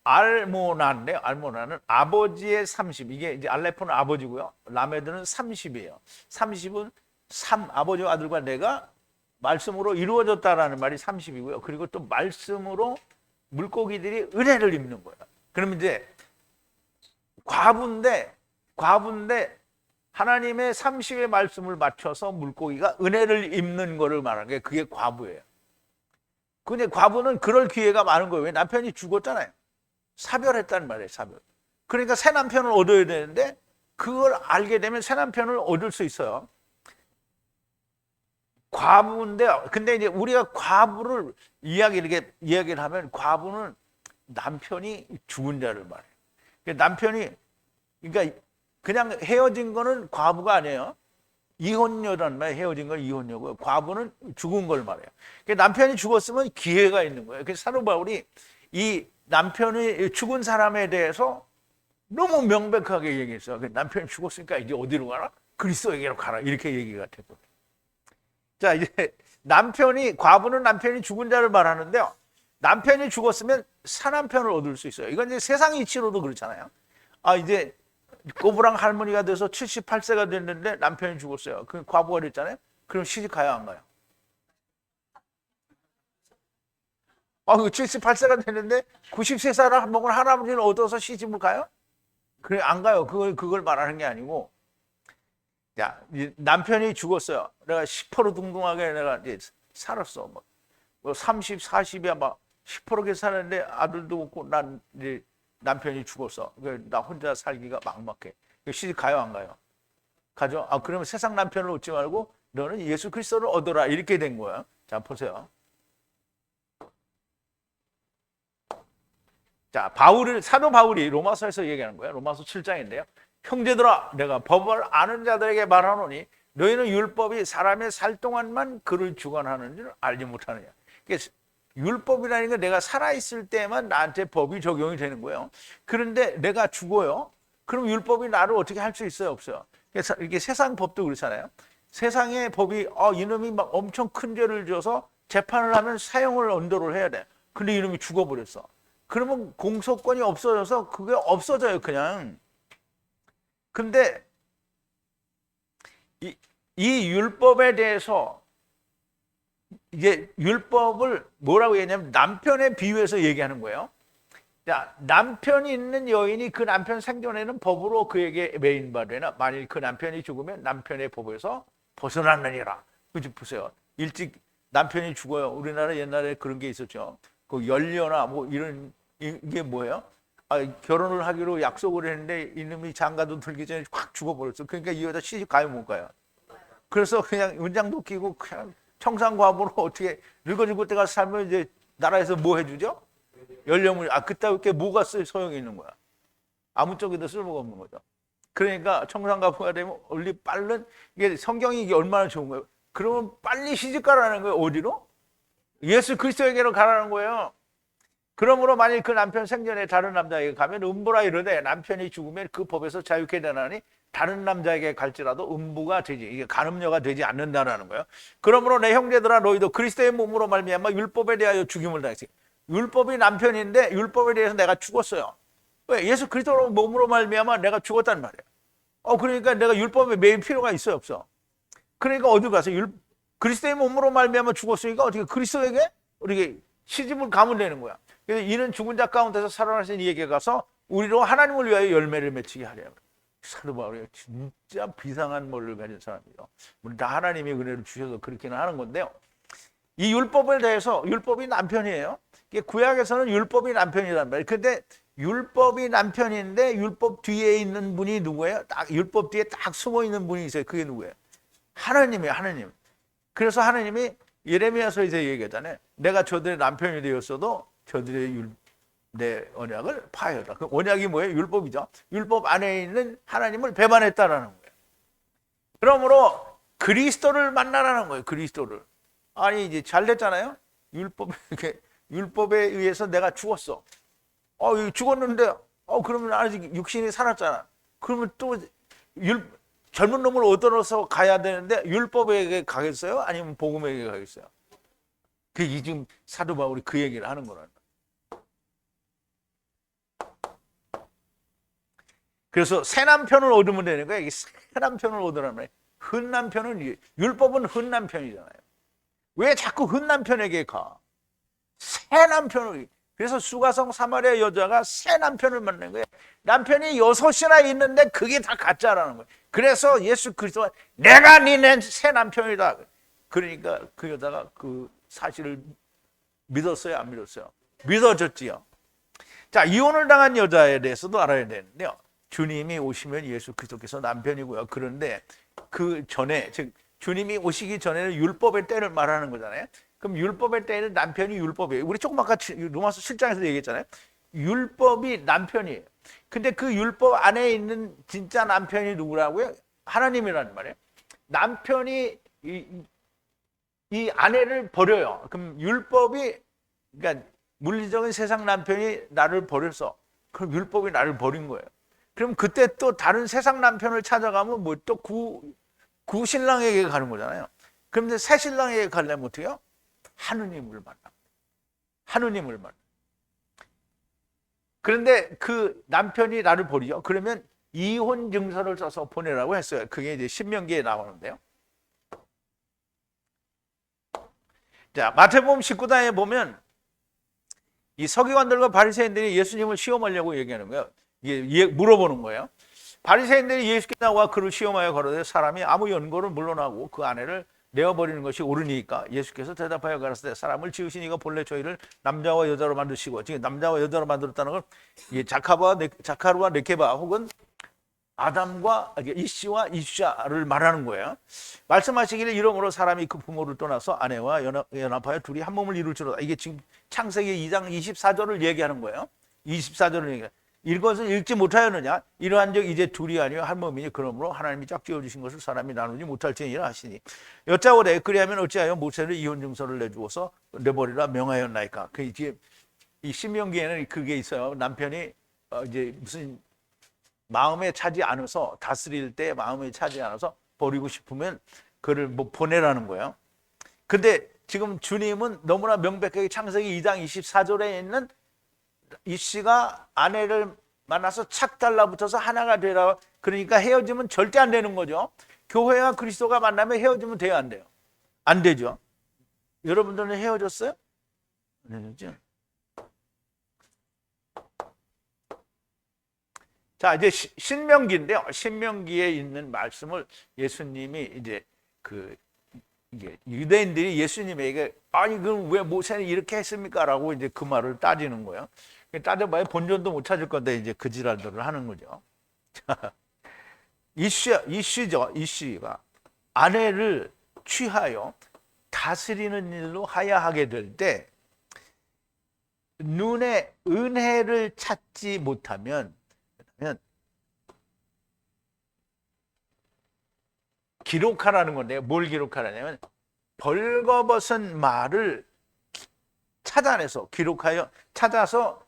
알모나인데요. 알모나는 아버지의 30. 이게 이제 알레포는 아버지고요. 라메드는 30이에요. 30은 아버지와 아들과 내가 말씀으로 이루어졌다라는 말이 30이고요. 그리고 또 말씀으로 물고기들이 은혜를 입는 거예요. 그러면 이제 과부인데 하나님의 30의 말씀을 맞춰서 물고기가 은혜를 입는 거를 말하는 게 그게 과부예요. 근데 과부는 그럴 기회가 많은 거예요. 왜? 남편이 죽었잖아요. 사별했다는 말이에요. 사별. 그러니까 새 남편을 얻어야 되는데 그걸 알게 되면 새 남편을 얻을 수 있어요. 과부인데 근데 이제 우리가 과부를 이야기를 하면 과부는 남편이 죽은 자를 말해요. 남편이 그러니까 그냥 헤어진 거는 과부가 아니에요. 이혼녀란 말이에요. 헤어진 건 이혼녀고요. 과부는 죽은 걸 말해요. 남편이 죽었으면 기회가 있는 거예요. 그래서 사도 바울이 이 남편이 죽은 사람에 대해서 너무 명백하게 얘기했어요. 남편이 죽었으니까 이제 어디로 가라? 그리스도에게로 가라. 이렇게 얘기가 됐거든요. 자, 이제 과부는 남편이 죽은 자를 말하는데요. 남편이 죽었으면 사남편을 얻을 수 있어요. 이건 이제 세상 이치로도 그렇잖아요. 이제 꼬부랑 할머니가 돼서 78세가 됐는데 남편이 죽었어요. 그 과부가 됐잖아요. 그럼 시집 가야 안 가요? 78세가 됐는데 90세 사람 먹은 할아버지를 얻어서 시집을 가요? 그래, 안 가요. 그걸 말하는 게 아니고, 야, 남편이 죽었어요. 내가 10%둥둥하게 내가 이제 살았어. 뭐 30, 40이야 막 10%게 사는데 아들도 없고 난 이제 남편이 죽었어. 나 혼자 살기가 막막해. 시집 가요, 안 가요? 가죠. 그러면 세상 남편을 얻지 말고 너는 예수 그리스도를 얻어라. 이렇게 된 거야. 자, 보세요. 자, 사도 바울이 로마서에서 얘기하는 거예요. 로마서 7장인데요. 형제들아, 내가 법을 아는 자들에게 말하노니 너희는 율법이 사람의 살 동안만 그를 주관하는 줄 알지 못하느냐. 율법이라는 건 내가 살아있을 때만 나한테 법이 적용이 되는 거예요. 그런데 내가 죽어요. 그럼 율법이 나를 어떻게 할 수 있어요? 없어요. 그래서 이게 세상 법도 그렇잖아요. 세상의 법이 이놈이 막 엄청 큰 죄를 지어서 재판을 하면 사형을 언도를 해야 돼. 근데 이놈이 죽어버렸어. 그러면 공소권이 없어져서 그게 없어져요, 그냥. 근데 이 율법에 대해서 이게 율법을 뭐라고 얘기하냐면 남편에 비유해서 얘기하는 거예요. 자, 남편이 있는 여인이 그 남편 생존에는 법으로 그에게 매인받으나 만일 그 남편이 죽으면 남편의 법에서 벗어났느니라. 그치 보세요. 일찍 남편이 죽어요. 우리나라 옛날에 그런 게 있었죠. 그 연료나 뭐 이런 이게 뭐예요? 결혼을 하기로 약속을 했는데 이놈이 장가도 들기 전에 확 죽어버렸어. 그러니까 이 여자 시집 가요, 못 가요? 그래서 그냥 은장도 끼고 그냥 청산과부로 어떻게 늙어지고 때가 살면 이제 나라에서 뭐 해주죠? 연령을, 그때 뭐가 소용이 있는 거야? 아무 쪽에도 쓸모가 없는 거죠. 그러니까 청산가부가 되면 얼리 빠른, 이게 성경이 이게 얼마나 좋은 거예요. 그러면 빨리 시집 가라는 거예요. 어디로? 예수 그리스도에게로 가라는 거예요. 그러므로 만일 그 남편 생전에 다른 남자에게 가면 음부라 이르되 남편이 죽으면 그 법에서 자유케 되나니 다른 남자에게 갈지라도 음부가 되지, 이게 간음녀가 되지 않는다라는 거예요. 그러므로 내 형제들아 너희도 그리스도의 몸으로 말미암아 율법에 대하여 죽임을 당했어요. 율법이 남편인데 율법에 대해서 내가 죽었어요. 왜? 예수 그리스도 몸으로 말미암아 내가 죽었단 말이에요. 그러니까 내가 율법에 매일 필요가 있어요, 없어? 그러니까 어디 가서 그리스도의 몸으로 말미암아 죽었으니까 어떻게 그리스도에게 우리 시집을 가면 되는 거야. 그래서 이는 죽은 자 가운데서 살아나신 이에게 가서 우리로 하나님을 위하여 열매를 맺히게 하려고. 사도 바울이 진짜 비상한 머리를 가진 사람이죠. 물론 다 하나님이 은혜를 주셔서 그렇게는 하는 건데요. 이 율법에 대해서, 율법이 남편이에요. 구약에서는 율법이 남편이란 말이에요. 근데 율법이 남편인데 율법 뒤에 있는 분이 누구예요? 딱 율법 뒤에 딱 숨어 있는 분이 있어요. 그게 누구예요? 하나님이에요, 하나님. 그래서 하나님이 예레미야서에서 얘기하잖아요. 내가 저들의 남편이 되었어도 저들의 내 언약을 파하였다. 그 언약이 뭐예요? 율법이죠. 율법 안에 있는 하나님을 배반했다라는 거예요. 그러므로 그리스도를 만나라는 거예요. 그리스도를. 아니 이제 잘 됐잖아요. 율법에 의해서 내가 죽었어. 죽었는데 그러면 아직 육신이 살았잖아. 그러면 또 젊은 놈을 얻어서 가야 되는데 율법에게 가겠어요? 아니면 복음에게 가겠어요? 그게 지금 사도 바울이 그 얘기를 하는 거라는 거예요. 그래서 새 남편을 얻으면 되는 거예요. 이게 새 남편을 얻으라는 거예요. 흠 남편은, 율법은 흠 남편이잖아요. 왜 자꾸 흠 남편에게 가? 새 남편을. 그래서 수가성 사마리아 여자가 새 남편을 만난 거예요. 남편이 6이나 있는데 그게 다 가짜라는 거예요. 그래서 예수 그리스도가 내가 니네 새 남편이다. 그러니까 그 여자가 그 사실을 믿었어요, 안 믿었어요? 믿어졌지요. 자, 이혼을 당한 여자에 대해서도 알아야 되는데요. 주님이 오시면 예수 그리스도께서 남편이고요. 그런데 그 전에, 즉 주님이 오시기 전에는 율법의 때를 말하는 거잖아요. 그럼 율법의 때에는 남편이 율법이에요. 우리 조금 아까 로마서 7장에서 얘기했잖아요. 율법이 남편이에요. 근데 그 율법 안에 있는 진짜 남편이 누구라고요? 하나님이라는 말이에요. 남편이 이 아내를 버려요. 그럼 율법이, 그러니까 물리적인 세상 남편이 나를 버렸어. 그럼 율법이 나를 버린 거예요. 그럼 그때 또 다른 세상 남편을 찾아가면 뭐 또 구 신랑에게 가는 거잖아요. 그런데 새 신랑에게 가려면 어떻게 해요? 하느님을 만나. 하느님을 만나. 그런데 그 남편이 나를 버리죠. 그러면 이혼 증서를 써서 보내라고 했어요. 그게 이제 신명기에 나오는데요. 자, 마태복음 19장에 보면 이 서기관들과 바리새인들이 예수님을 시험하려고 얘기하는 거예요. 이게 물어보는 거예요. 바리새인들이 예수께 나와 그를 시험하여 가로되 사람이 아무 연고를 물러나고 그 아내를 내어버리는 것이 옳으니까 예수께서 대답하여 가라사대 사람을 지으시니가 본래 저희를 남자와 여자로 만드시고, 지금 남자와 여자로 만들었다는 걸 자카루와 레케바 혹은 아담과 이씨와 이샤를 말하는 거예요. 말씀하시기를 이러므로 사람이 그 부모를 떠나서 아내와 연합하여 둘이 한 몸을 이룰지로다. 이게 지금 창세기 2장 24절을 얘기하는 거예요. 24절을 얘기해요. 이것을 읽지 못하였느냐? 이러한즉 이제 둘이 아니요 한 몸이니 그러므로 하나님이 짝지어 주신 것을 사람이 나누지 못할지니라 하시니 여짜오되 그리하면 어찌하여 모세를 이혼 증서를 내주어서 내버리라 명하였나이까? 그 이제 이 신명기에는 그게 있어요. 남편이 이제 무슨 마음에 차지 않아서, 다스릴 때 마음에 차지 않아서 버리고 싶으면 그를 뭐 보내라는 거예요. 근데 지금 주님은 너무나 명백하게 창세기 2장 24절에 있는 이씨가 아내를 만나서 착 달라붙어서 하나가 되라. 그러니까 헤어지면 절대 안 되는 거죠. 교회와 그리스도가 만나면 헤어지면 돼요, 안 돼요? 안 되죠. 여러분들은 헤어졌어요? 안 헤어졌죠? 자, 이제 신명기인데요. 신명기에 있는 말씀을 예수님이 이제 이게 유대인들이 예수님에게 아니 그럼 왜 모세는 이렇게 했습니까? 라고 이제 그 말을 따지는 거예요. 따져봐야 본전도 못 찾을 건데 이제 그 지랄들을 하는 거죠. 이씨죠. 이씨가 아내를 취하여 다스리는 일로 하야하게 될 때 눈에 은혜를 찾지 못하면 기록하라는 건데요. 뭘 기록하라냐면 벌거벗은 말을 찾아내서 기록하여 찾아서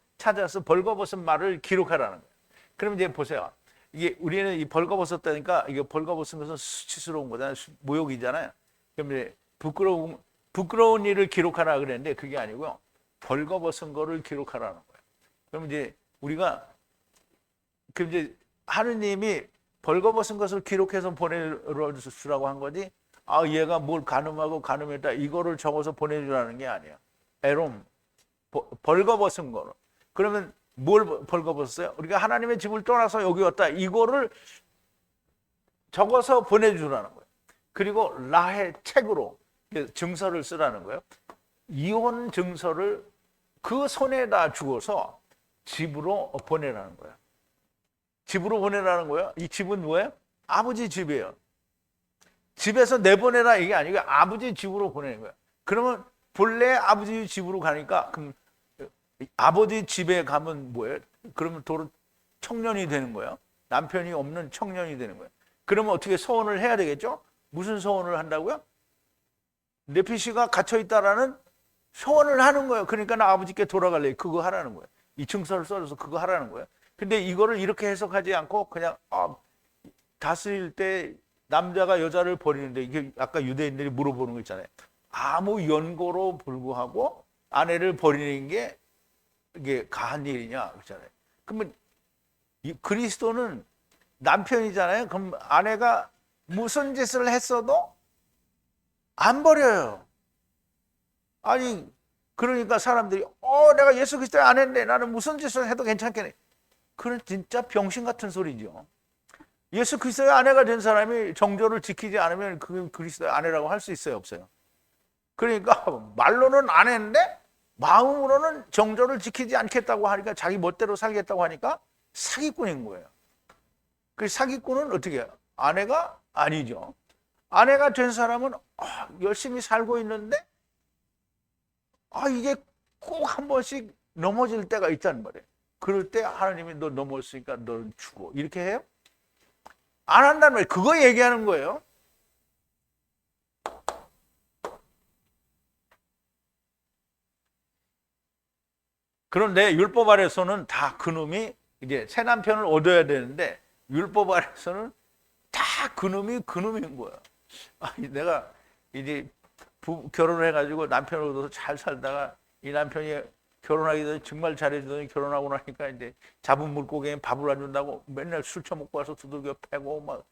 벌거벗은 말을 기록하라는 거예요. 그럼 이제 보세요. 이게 우리는 이 벌거벗었다니까 이게 벌거벗은 것은 수치스러운 거잖아요. 모욕이잖아요. 그럼 이제 부끄러운 일을 기록하라 그랬는데 그게 아니고요. 벌거벗은 거를 기록하라는 거예요. 그럼 이제 우리가 그럼 이제 하느님이 벌거벗은 것을 기록해서 보내주라고 한 거지. 아, 얘가 뭘 간음하고 간음했다 이거를 적어서 보내주라는 게 아니야. 에롬 벌거벗은 거로. 그러면 뭘 벌거벗었어요? 우리가 하나님의 집을 떠나서 여기 왔다 이거를 적어서 보내주라는 거예요. 그리고 라의 책으로 증서를 쓰라는 거예요. 이혼 증서를 그 손에다 주어서 집으로 보내라는 거예요. 집으로 보내라는 거예요. 이 집은 뭐예요? 아버지 집이에요. 집에서 내보내라 이게 아니고 아버지 집으로 보내는 거예요. 그러면 본래 아버지 집으로 가니까 그럼 아버지 집에 가면 뭐예요? 그러면 도로 청년이 되는 거예요. 남편이 없는 청년이 되는 거예요. 그러면 어떻게 서원을 해야 되겠죠? 무슨 서원을 한다고요? 네피시가 갇혀있다라는 서원을 하는 거예요. 그러니까 나 아버지께 돌아갈래. 그거 하라는 거예요. 이 증서를 써줘서 그거 하라는 거예요. 근데 이거를 이렇게 해석하지 않고 그냥 다스릴 때 남자가 여자를 버리는데 이게 아까 유대인들이 물어보는 거 있잖아요. 아무 연고로 불구하고 아내를 버리는 게 이게 가한 일이냐 그렇잖아요. 그러면 이 그리스도는 남편이잖아요. 그럼 아내가 무슨 짓을 했어도 안 버려요. 아니 그러니까 사람들이 내가 예수 그리스도의 아내인데 나는 무슨 짓을 해도 괜찮겠네. 그건 진짜 병신 같은 소리죠. 예수 그리스도의 아내가 된 사람이 정조를 지키지 않으면 그 그리스도의 아내라고 할 수 있어요, 없어요? 그러니까 말로는 아내인데 마음으로는 정조를 지키지 않겠다고 하니까 자기 멋대로 살겠다고 하니까 사기꾼인 거예요. 그 사기꾼은 어떻게 해요? 아내가 아니죠. 아내가 된 사람은 열심히 살고 있는데 이게 꼭 한 번씩 넘어질 때가 있단 말이에요. 그럴 때 하나님이 너 넘어졌으니까 너를 주고 이렇게 해요? 안 한다는 말이에요. 그거 얘기하는 거예요. 그런데 율법 아래서는 다 그놈이 이제 새 남편을 얻어야 되는데 율법 아래서는 다 그놈인 거야. 내가 이제 결혼을 해가지고 남편을 얻어서 잘 살다가 이 남편이 결혼하기 전에 정말 잘해주더니 결혼하고 나니까 이제 잡은 물고기에 밥을 안 준다고 맨날 술 처먹고 와서 두들겨 패고 막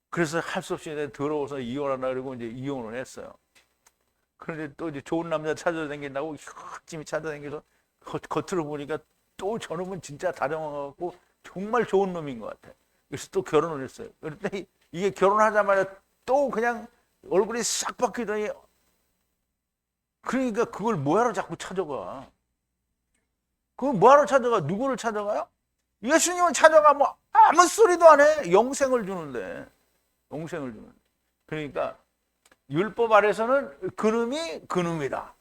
그래서 할 수 없이 더러워서 이혼하라 그러고 이제 이혼을 했어요. 그런데 또 이제 좋은 남자 찾아다닌다고 열심히 찾아다니면서 겉으로 보니까 또 저놈은 진짜 다정하고 정말 좋은 놈인 것 같아요. 그래서 또 결혼을 했어요. 그런데 이게 결혼하자마자 또 그냥 얼굴이 싹 바뀌더니 그러니까 그걸 뭐하러 자꾸 찾아가? 그걸 뭐하러 찾아가? 누구를 찾아가요? 예수님을 찾아가 뭐 아무 소리도 안 해. 영생을 주는데. 그러니까 율법 아래서는 그놈이 그놈이다.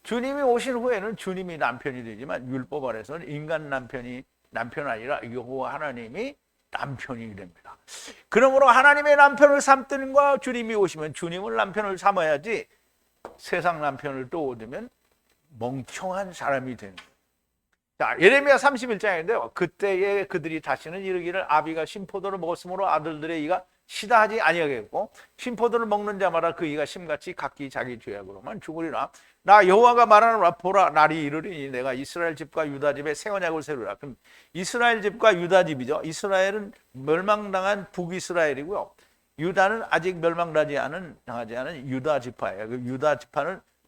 주님이 오신 후에는 주님이 남편이 되지만 율법 아래서는 인간 남편이 남편 아니라 여호와 하나님이 남편이 됩니다. 그러므로 하나님의 남편을 삼는 과 주님이 오시면 주님을 남편을 삼아야지 세상 남편을 또 얻으면 멍청한 사람이 되는 거예요. 자, 예레미야 31장인데요. 그때에 그들이 다시는 이르기를 아비가 신포도를 먹었으므로 아들들의 이가 시다하지 아니하겠고 신포도를 먹는 자마다 그 이가 심같이 각기 자기 죄악으로만 죽으리라. 나 여호와가 말하노라. 보라 날이 이르리니 내가 이스라엘 집과 유다 집에 새 언약을 세우리라. 그럼 이스라엘 집과 유다 집이죠. 이스라엘은 멸망당한 북이스라엘이고요. 유다는 아직 멸망당하지 않은 유다 지파예요. 그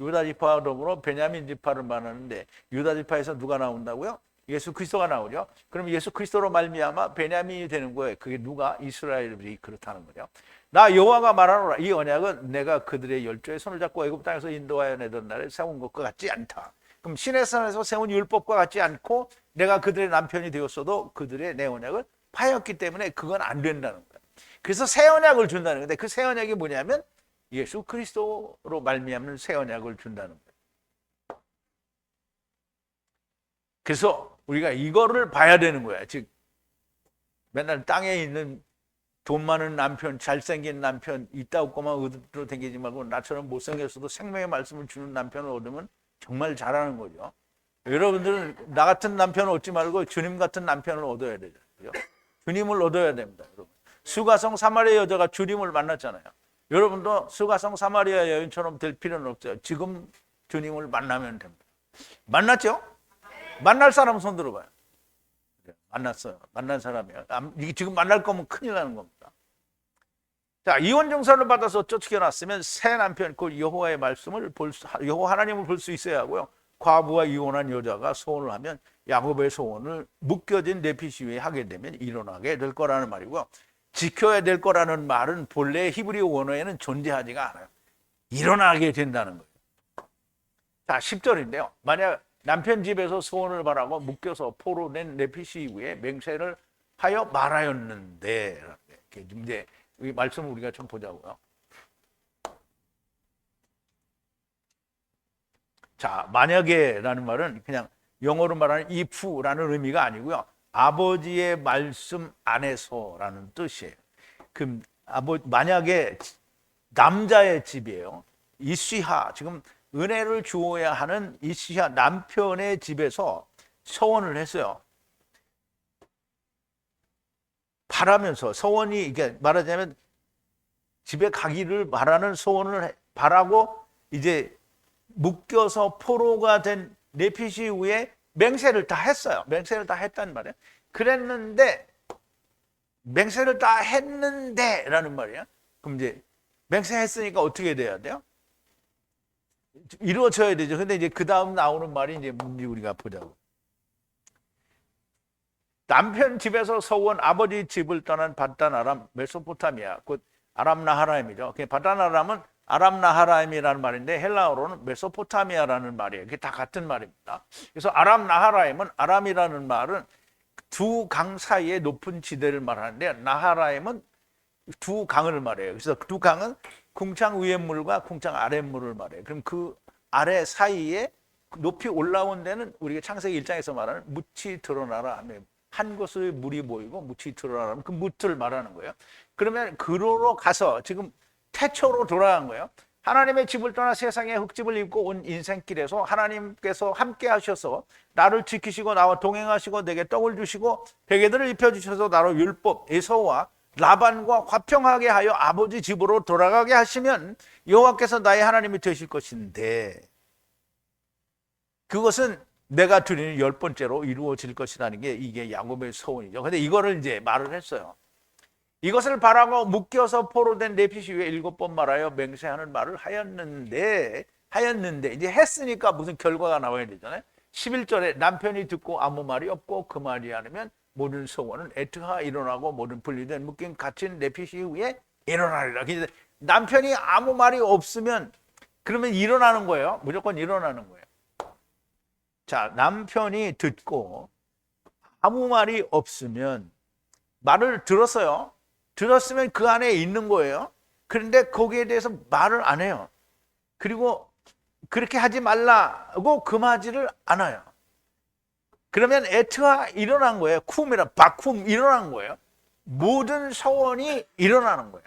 유다 지파와 더불어 베냐민 지파를 말하는데 유다 지파에서 누가 나온다고요? 예수 그리스도가 나오죠. 그럼 예수 그리스도로 말미암아 베냐민이 되는 거예요. 그게 누가? 이스라엘이 그렇다는 거죠. 나 여호와가 말하노라. 이 언약은 내가 그들의 열조의 손을 잡고 애굽 땅에서 인도하여 내던 날에 세운 것과 같지 않다. 그럼 시내산에서 세운 율법과 같지 않고 내가 그들의 남편이 되었어도 그들의 내 언약을 파였기 때문에 그건 안 된다는 거예요. 그래서 새 언약을 준다는 건데 그 새 언약이 뭐냐면 예수 그리스도로 말미암는 새 언약을 준다는 거예요. 그래서 우리가 이거를 봐야 되는 거야. 즉 맨날 땅에 있는 돈 많은 남편, 잘생긴 남편, 있다 없고만 얻으러 다니지 말고 나처럼 못생겼어도 생명의 말씀을 주는 남편을 얻으면 정말 잘하는 거죠. 여러분들은 나 같은 남편을 얻지 말고 주님 같은 남편을 얻어야 되죠. 주님을 얻어야 됩니다. 여러분. 수가성 사마리아 여자가 주님을 만났잖아요. 여러분도 수가성 사마리아 여인처럼 될 필요는 없어요. 지금 주님을 만나면 됩니다. 만났죠? 만날 사람 손 들어봐요. 만났어요. 만난 사람이야. 지금 만날 거면 큰일 나는 겁니다. 자, 이혼 증서를 받아서 쫓겨났으면 새 남편, 그 여호와의 말씀을 여호와 하나님을 볼 수 있어야 하고요. 과부와 이혼한 여자가 소원을 하면 야곱의 소원을 묶여진 내핏 위에 하게 되면 일어나게 될 거라는 말이고요. 지켜야 될 거라는 말은 본래 히브리 원어에는 존재하지가 않아요. 일어나게 된다는 거예요. 자, 10절인데요. 만약 남편 집에서 소원을 바라고 묶여서 포로된 내핏 위에 맹세를 하여 말하였는데, 이제 이 말씀을 우리가 좀 보자고요. 자, 만약에라는 말은 그냥 영어로 말하는 if라는 의미가 아니고요. 아버지의 말씀 안에서라는 뜻이에요. 그 만약에 남자의 집이에요. 이시하, 지금 은혜를 주어야 하는 이시하 남편의 집에서 서원을 했어요. 바라면서 서원이 이게 말하자면 집에 가기를 바라는 소원을 바라고 이제 묶여서 포로가 된 내핏 위에 맹세를 다 했어요. 맹세를 다 했단 말이에요. 그랬는데 맹세를 다 했는데라는 말이에요. 그럼 이제 맹세했으니까 어떻게 돼야 돼요? 이루어져야 되죠. 근데 이제 그 다음 나오는 말이 이제 뭔지 우리가 보자고. 남편 집에서 서원 아버지 집을 떠난 바단 아람 메소포타미아, 곧 아람 나하라임이죠. 바단 아람은 아람 나하라임이라는 말인데 헬라어로는 메소포타미아라는 말이에요. 그게 다 같은 말입니다. 그래서 아람 나하라임은 아람이라는 말은 두 강 사이의 높은 지대를 말하는데 나하라임은 두 강을 말해요. 그래서 두 강은 궁창 위의 물과 궁창 아래 물을 말해요. 그럼 그 아래 사이에 높이 올라온 데는 우리가 창세기 1장에서 말하는 묻이 드러나라 하면 한 곳의 물이 보이고 묻이 드러나라 그 묻을 말하는 거예요. 그러면 그로로 가서 지금 태초로 돌아간 거예요. 하나님의 집을 떠나 세상의 흙집을 입고 온 인생길에서 하나님께서 함께 하셔서 나를 지키시고 나와 동행하시고 내게 떡을 주시고 베개들을 입혀주셔서 나로 율법 에서와 라반과 화평하게 하여 아버지 집으로 돌아가게 하시면 여호와께서 나의 하나님이 되실 것인데 그것은 내가 드리는 10번째로 이루어질 것이라는 게 이게 야곱의 소원이죠. 근데 이거를 이제 말을 했어요. 이것을 바라고 묶여서 포로된 내핏 위에 7번 말하여 맹세하는 말을 하였는데 이제 했으니까 무슨 결과가 나와야 되잖아요. 11절에 남편이 듣고 아무 말이 없고 그 말이 않으면 모든 소원은 애트하 일어나고 모든 분리된 묶인 갇힌 내핏 위에 일어나리라. 남편이 아무 말이 없으면 그러면 일어나는 거예요. 무조건 일어나는 거예요. 자, 남편이 듣고 아무 말이 없으면 말을 들었어요. 들었으면 그 안에 있는 거예요. 그런데 거기에 대해서 말을 안 해요. 그리고 그렇게 하지 말라고 금하지를 않아요. 그러면 에트가 일어난 거예요. 쿰이라 바쿰 일어난 거예요. 모든 서원이 일어나는 거예요.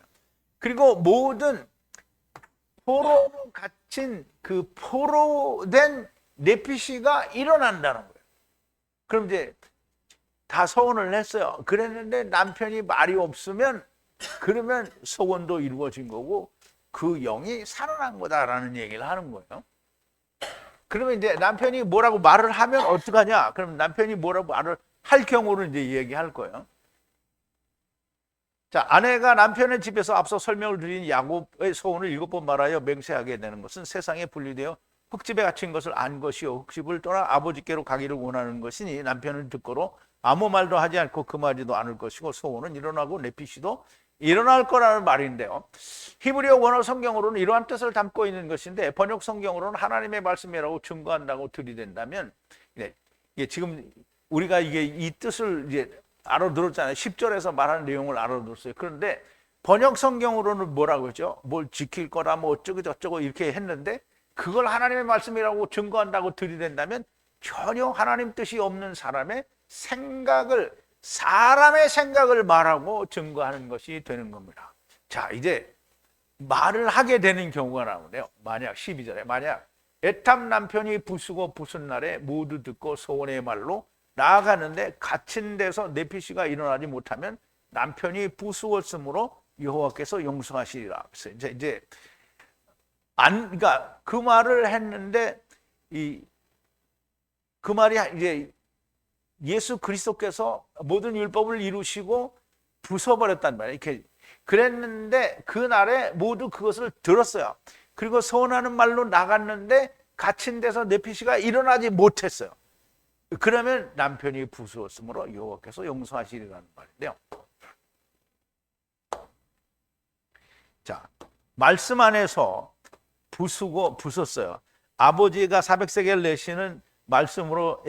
그리고 모든 포로로 갇힌 그 포로된 내피시가 일어난다는 거예요. 그럼 이제 다 서원을 했어요. 그랬는데 남편이 말이 없으면 그러면 서원도 이루어진 거고 그 영이 살아난 거다라는 얘기를 하는 거예요. 그러면 이제 남편이 뭐라고 말을 하면 어떡하냐? 그럼 남편이 뭐라고 말을 할 경우를 이제 얘기할 거예요. 자, 아내가 남편의 집에서 앞서 설명을 드린 야곱의 소원을 7번 말하여 맹세하게 되는 것은 세상에 분리되어 흙집에 갇힌 것을 안 것이요 흙집을 떠나 아버지께로 가기를 원하는 것이니 남편은 듣고로 아무 말도 하지 않고 금하지도 않을 것이고 소원은 일어나고 내피시도 일어날 거라는 말인데요. 히브리어 원어 성경으로는 이러한 뜻을 담고 있는 것인데 번역 성경으로는 하나님의 말씀이라고 증거한다고 들이댄다면 이게 지금 우리가 이게 이 뜻을 이제 알아들었잖아요. 10절에서 말하는 내용을 알아들었어요. 그런데 번역 성경으로는 뭐라고 하죠? 뭘 지킬 거라 뭐 어쩌고 저쩌고 이렇게 했는데 그걸 하나님의 말씀이라고 증거한다고 들이댄다면 전혀 하나님 뜻이 없는 사람의 생각을 말하고 증거하는 것이 되는 겁니다. 자, 이제 말을 하게 되는 경우가 나오는데요. 만약 12절에 만약 에탐 남편이 부수고 부순 날에 모두 듣고 소원의 말로 나아가는데 갇힌 데서 네피시가 일어나지 못하면 남편이 부수었으므로 여호와께서 용서하시리라. 그래서 이제 그러니까 그 말을 했는데 그 말이 이제 예수 그리스도께서 모든 율법을 이루시고 부숴버렸단 말이에요. 이렇게 그랬는데 그날에 모두 그것을 들었어요. 그리고 서원하는 말로 나갔는데 갇힌 데서 네피시가 일어나지 못했어요. 그러면 남편이 부수었으므로 여호와께서 용서하시리라는 말인데요. 자, 말씀 안에서 부sus어요. 아버지가 400세겔 내시는 말씀으로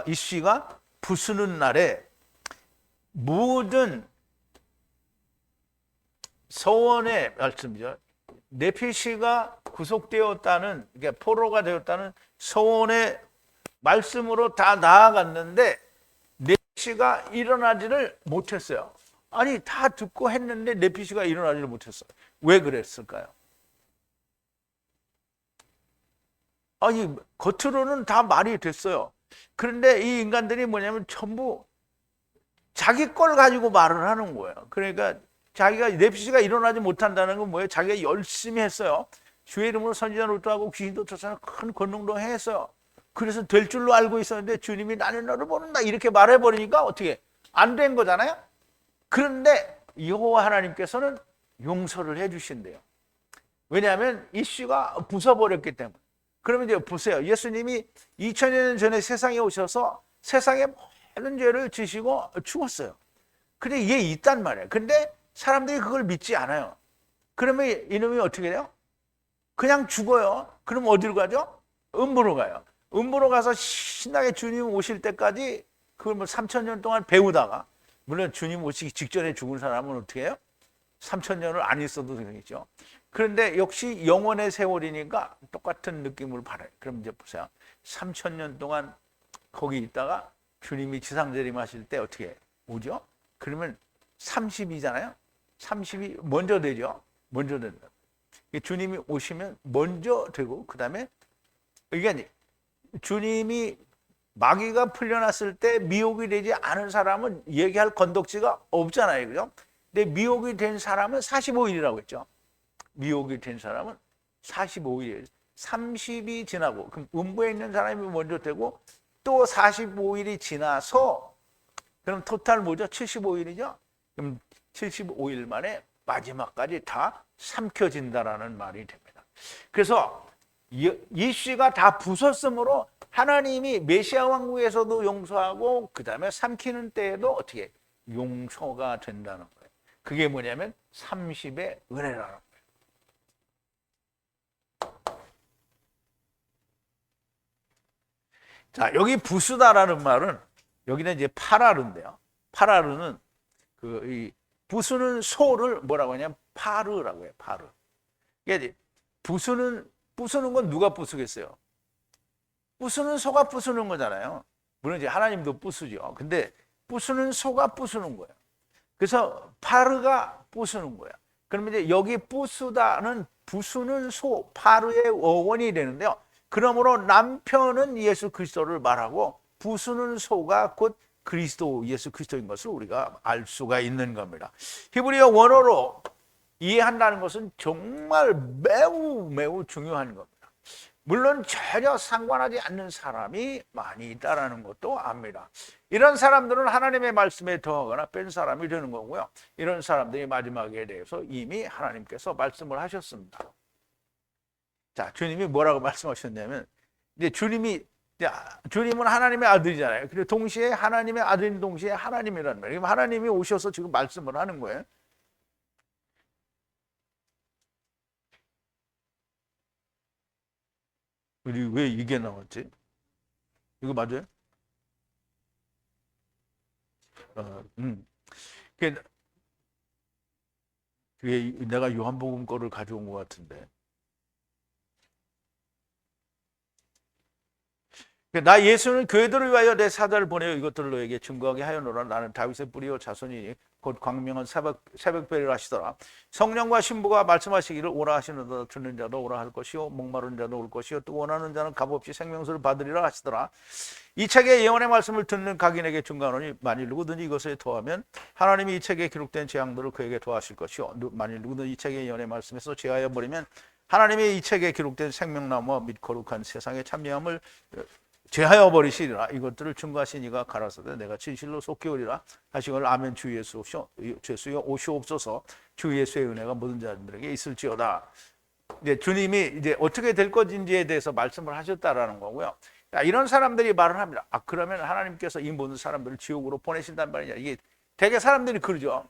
이씨가 부수는 날에 모든 서원의 말씀이죠. 네피시가 구속되었다는, 그러니까 포로가 되었다는 서원의 말씀으로 다 나아갔는데 네피시가 일어나지를 못했어요. 아니 다 듣고 했는데 네피시가 일어나지를 못했어요. 왜 그랬을까요? 아니 겉으로는 다 말이 됐어요. 그런데 이 인간들이 뭐냐면 전부 자기 걸 가지고 말을 하는 거예요. 그러니까 자기가 네피시가 일어나지 못한다는 건 뭐예요? 자기가 열심히 했어요. 주의 이름으로 선지자 노릇하고 귀신도 쫓아내는 큰 권능도 했어요. 그래서 될 줄로 알고 있었는데 주님이 나는 너를 모른다 이렇게 말해버리니까 어떻게 안 된 거잖아요. 그런데 여호와 하나님께서는 용서를 해주신대요. 왜냐하면 이씨가 부숴버렸기 때문에. 그러면 이제 보세요. 예수님이 2000년 전에 세상에 오셔서 세상에 모든 죄를 지시고 죽었어요. 근데 이게 있단 말이에요. 근데 사람들이 그걸 믿지 않아요. 그러면 이놈이 어떻게 돼요? 그냥 죽어요. 그럼 어디로 가죠? 음부로 가요. 음부로 가서 신나게 주님 오실 때까지 그걸 뭐 3000년 동안 배우다가, 물론 주님 오시기 직전에 죽은 사람은 어떻게 해요? 3000년을 안 있어도 되겠죠. 그런데 역시 영원의 세월이니까 똑같은 느낌을 받아요. 그럼 이제 보세요. 3000년 동안 거기 있다가 주님이 지상재림하실 때 어떻게 오죠? 그러면 30이잖아요. 30이 먼저 되죠. 먼저 된다. 주님이 오시면 먼저 되고, 그 다음에 이게 주님이 마귀가 풀려났을 때 미혹이 되지 않은 사람은 얘기할 건덕지가 없잖아요. 그죠? 근데 미혹이 된 사람은 45일이라고 했죠. 미혹이 된 사람은 45일, 30이 지나고, 그럼 음부에 있는 사람이 먼저 되고, 또 45일이 지나서, 그럼 토탈 뭐죠? 75일이죠? 그럼 75일 만에 마지막까지 다 삼켜진다라는 말이 됩니다. 그래서 이 씨가 다 부쉈으므로 하나님이 메시아 왕국에서도 용서하고 그 다음에 삼키는 때에도 어떻게 용서가 된다는 거예요. 그게 뭐냐면 30의 은혜라는 거예요. 자, 여기 부수다라는 말은 여기는 이제 파라르인데요. 파라르는 이 부수는 소를 뭐라고 하냐면 파르라고 해요. 파르. 이게 부수는 건 누가 부수겠어요? 부수는 소가 부수는 거잖아요. 물론 이제 하나님도 부수죠. 근데 부수는 소가 부수는 거예요. 그래서 파르가 부수는 거예요. 그러면 이제 여기 부수다는 부수는 소, 파르의 어원이 되는데요. 그러므로 남편은 예수 그리스도를 말하고 부수는 소가 곧 그리스도, 예수 그리스도인 것을 우리가 알 수가 있는 겁니다. 히브리어 원어로 이해한다는 것은 정말 매우 중요한 겁니다. 물론 전혀 상관하지 않는 사람이 많이 있다는 것도 압니다. 이런 사람들은 하나님의 말씀에 더하거나 뺀 사람이 되는 거고요. 이런 사람들이 마지막에 대해서 이미 하나님께서 말씀을 하셨습니다. 자, 주님이 뭐라고 말씀하셨냐면, 이제 주님은 하나님의 아들이잖아요. 그리고 동시에 하나님의 아들인 동시에 하나님이라는 말이에요. 하나님이 오셔서 지금 말씀을 하는 거예요. 왜 이게 나왔지? 이거 맞아요? 그게 내가 요한복음 거를 가져온 것 같은데. 나 예수는 교회들을 위하여 내 사자를 보내어 이것들을 너에게 증거하게 하여노라. 나는 다윗의 뿌리요 자손이니 곧 광명한 새벽별이라 하시더라. 성령과 신부가 말씀하시기를 오라 하시는도다. 듣는 자도 오라 할 것이요 목마른 자도 올 것이요 또 원하는 자는 값없이 생명수를 받으리라 하시더라. 이 책의 예언의 말씀을 듣는 각인에게 증거하노니 만일 누구든지 이것에 토하면 하나님이 이 책에 기록된 재앙들을 그에게 토하실 것이요 만일 누구든지 이 책의 예언의 말씀에서 제하여 버리면 하나님이 이 책에 기록된 생명나무와 및 거룩한 세상의 참여함을 제하여 버리시리라. 이것들을 증거하신 이가 가라사대 내가 진실로 속히 오리라 하시거늘 아멘. 주 예수여 오시옵소서. 주 예수의 은혜가 모든 자들에게 있을지어다. 이제 주님이 이제 어떻게 될 것인지에 대해서 말씀을 하셨다라는 거고요. 이런 사람들이 말을 합니다. 그러면 하나님께서 이 모든 사람들을 지옥으로 보내신단 말이냐. 이게 되게 사람들이 그러죠.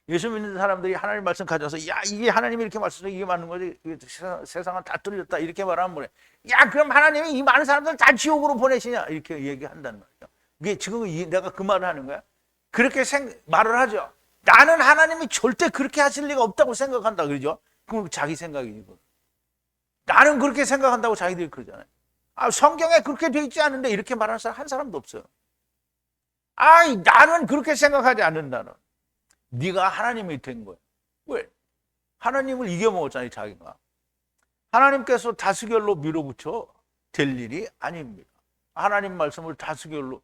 예수 믿는 사람들이 하나님 말씀 가져와서 야 이게 하나님이 이렇게 말씀해서 이게 맞는 거지, 세상은 다 뚫렸다 이렇게 말하면 뭐래. 야 그럼 하나님이 이 많은 사람들 다 지옥으로 보내시냐 이렇게 얘기한단 말이야. 이게 지금 내가 그 말을 하는 거야. 그렇게 말을 하죠. 나는 하나님이 절대 그렇게 하실 리가 없다고 생각한다 그러죠. 그럼 자기 생각이고 나는 그렇게 생각한다고 자기들이 그러잖아요. 성경에 그렇게 돼 있지 않은데 이렇게 말하는 사람 한 사람도 없어요. 나는 그렇게 생각하지 않는다는. 네가 하나님이 된 거야. 왜? 하나님을 이겨먹었잖아요, 자기가. 하나님께서 다수결로 밀어붙여 될 일이 아닙니다. 하나님 말씀을 다수결로.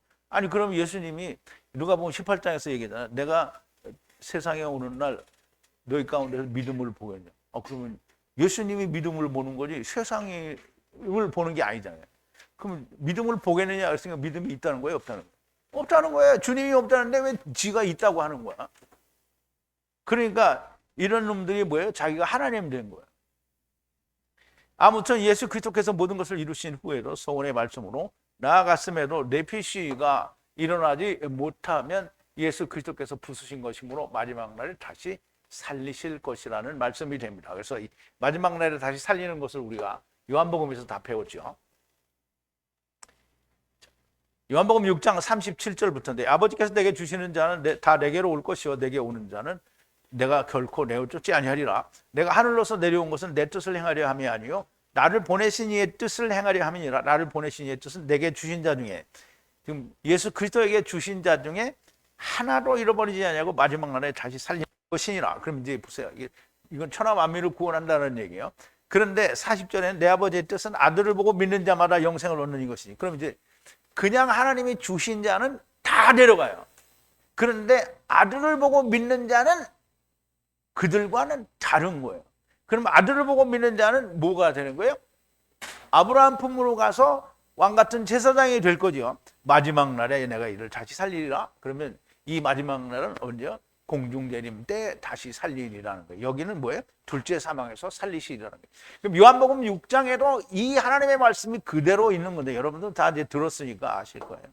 그럼 예수님이 누가복음 18장에서 얘기하잖아요. 내가 세상에 오는 날 너희 가운데서 믿음을 보겠냐. 그러면 예수님이 믿음을 보는 거지 세상을 보는 게 아니잖아요. 그럼 믿음을 보겠느냐 했으니까 믿음이 있다는 거예요, 없다는 거예요? 없다는 거예요. 주님이 없다는데 왜 지가 있다고 하는 거야? 그러니까 이런 놈들이 뭐예요? 자기가 하나님 된 거예요. 아무튼 예수 그리스도께서 모든 것을 이루신 후에도 서원의 말씀으로 나아갔음에도 내피시가 일어나지 못하면 예수 그리스도께서 부수신 것이므로 마지막 날에 다시 살리실 것이라는 말씀이 됩니다. 그래서 이 마지막 날에 다시 살리는 것을 우리가 요한복음에서 다 배웠죠. 요한복음 6장 37절부터인데 아버지께서 내게 주시는 자는 다 내게로 올 것이요 내게 오는 자는 내가 결코 내어 쫓지 아니하리라. 내가 하늘로서 내려온 것은 내 뜻을 행하려 함이 아니요 나를 보내신 이의 뜻을 행하려 함이니라. 나를 보내신 이의 뜻은 내게 주신 자 중에 지금 예수 그리스도에게 주신 자 중에 하나도 잃어버리지 않냐고 마지막 날에 다시 살릴 것이니라. 그럼 이제 보세요. 이건 천하 만민을 구원한다는 얘기예요. 그런데 40절에는 내 아버지의 뜻은 아들을 보고 믿는 자마다 영생을 얻는 이것이니. 그럼 이제 그냥 하나님이 주신 자는 다 데려가요. 그런데 아들을 보고 믿는 자는 그들과는 다른 거예요. 그럼 아들을 보고 믿는 자는 뭐가 되는 거예요? 아브라함 품으로 가서 왕 같은 제사장이 될 거죠. 마지막 날에 내가 이를 다시 살리리라. 그러면 이 마지막 날은 언제요? 공중재림 때 다시 살리리라는 거예요. 여기는 뭐예요? 둘째 사망에서 살리시리라는 거예요. 그럼 요한복음 6장에도 이 하나님의 말씀이 그대로 있는 건데 여러분들 다 이제 들었으니까 아실 거예요.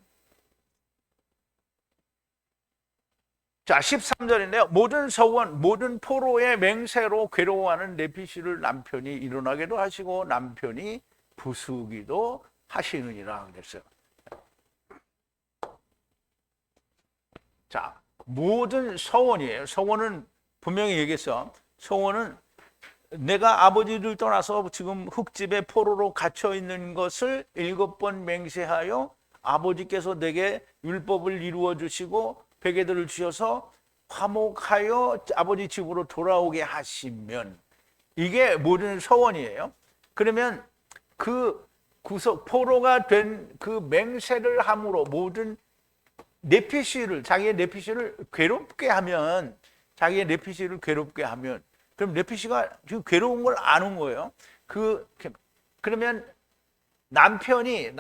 자, 13절인데요. 모든 서원, 모든 포로의 맹세로 괴로워하는 내피시를 남편이 일어나기도 하시고 남편이 부수기도 하시느니라 그랬어요. 자, 모든 서원이에요. 서원은 분명히 얘기했어. 서원은 내가 아버지를 떠나서 지금 흙집에 포로로 갇혀 있는 것을 7번 맹세하여 아버지께서 내게 율법을 이루어 주시고 베개들을 주셔서 화목하여 아버지 집으로 돌아오게 하시면 이게 모든 서원이에요. 그러면 그 포로가 된 그 맹세를 함으로 모든 자기의 내피시를 괴롭게 하면 그럼 내피시가 지금 괴로운 걸 아는 거예요. 그러면 남편이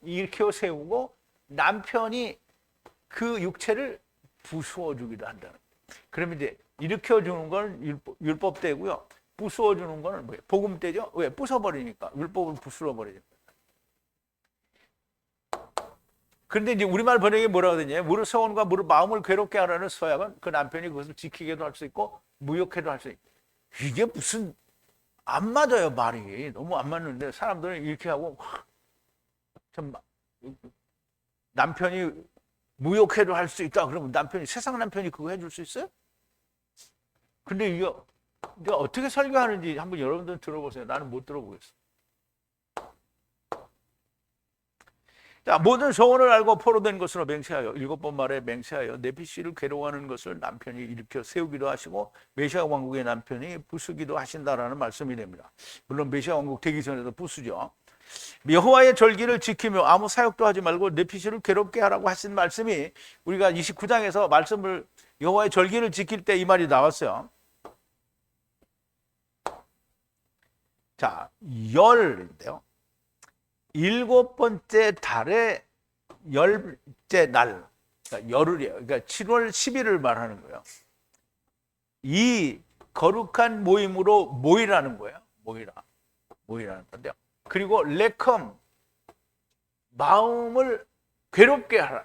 일으켜 세우고 남편이 그 육체를 부수어 주기도 한다는 거예요. 그러면 이제 일으켜 주는 건 율법 때고요. 부수어 주는 건 뭐예요? 복음 때죠. 왜? 부숴버리니까. 율법을 부수어 버리니까. 그런데 이제 우리말 번역이 뭐라고 되냐? 무릇 서원과 무릇 마음을 괴롭게 하라는 서약은 그 남편이 그것을 지키게도 할 수 있고 무효케도 할 수 있고. 이게 무슨 안 맞아요, 말이. 너무 안 맞는데 사람들은 이렇게 하고 참 남편이 무효케도 할 수 있다. 그러면 세상 남편이 그거 해줄 수 있어요? 근데 이거 내가 어떻게 설교하는지 한번 여러분들 들어보세요. 나는 못 들어보겠어. 자, 모든 소원을 알고 포로된 것으로 맹세하여 7번 말에 맹세하여 네피시를 괴로워하는 것을 남편이 일으켜 세우기도 하시고 메시아 왕국의 남편이 부수기도 하신다라는 말씀이 됩니다. 물론 메시아 왕국 되기 전에도 부수죠. 여호와의 절기를 지키며 아무 사역도 하지 말고 네피시를 괴롭게 하라고 하신 말씀이 우리가 29장에서 말씀을 여호와의 절기를 지킬 때 이 말이 나왔어요. 자, 열인데요. 7번째 달의 열째 날, 그러니까 열흘이에요. 그러니까 7월 10일을 말하는 거예요. 이 거룩한 모임으로 모이라는 거예요. 모이라는 건데요. 그리고 레컴, 마음을 괴롭게 하라는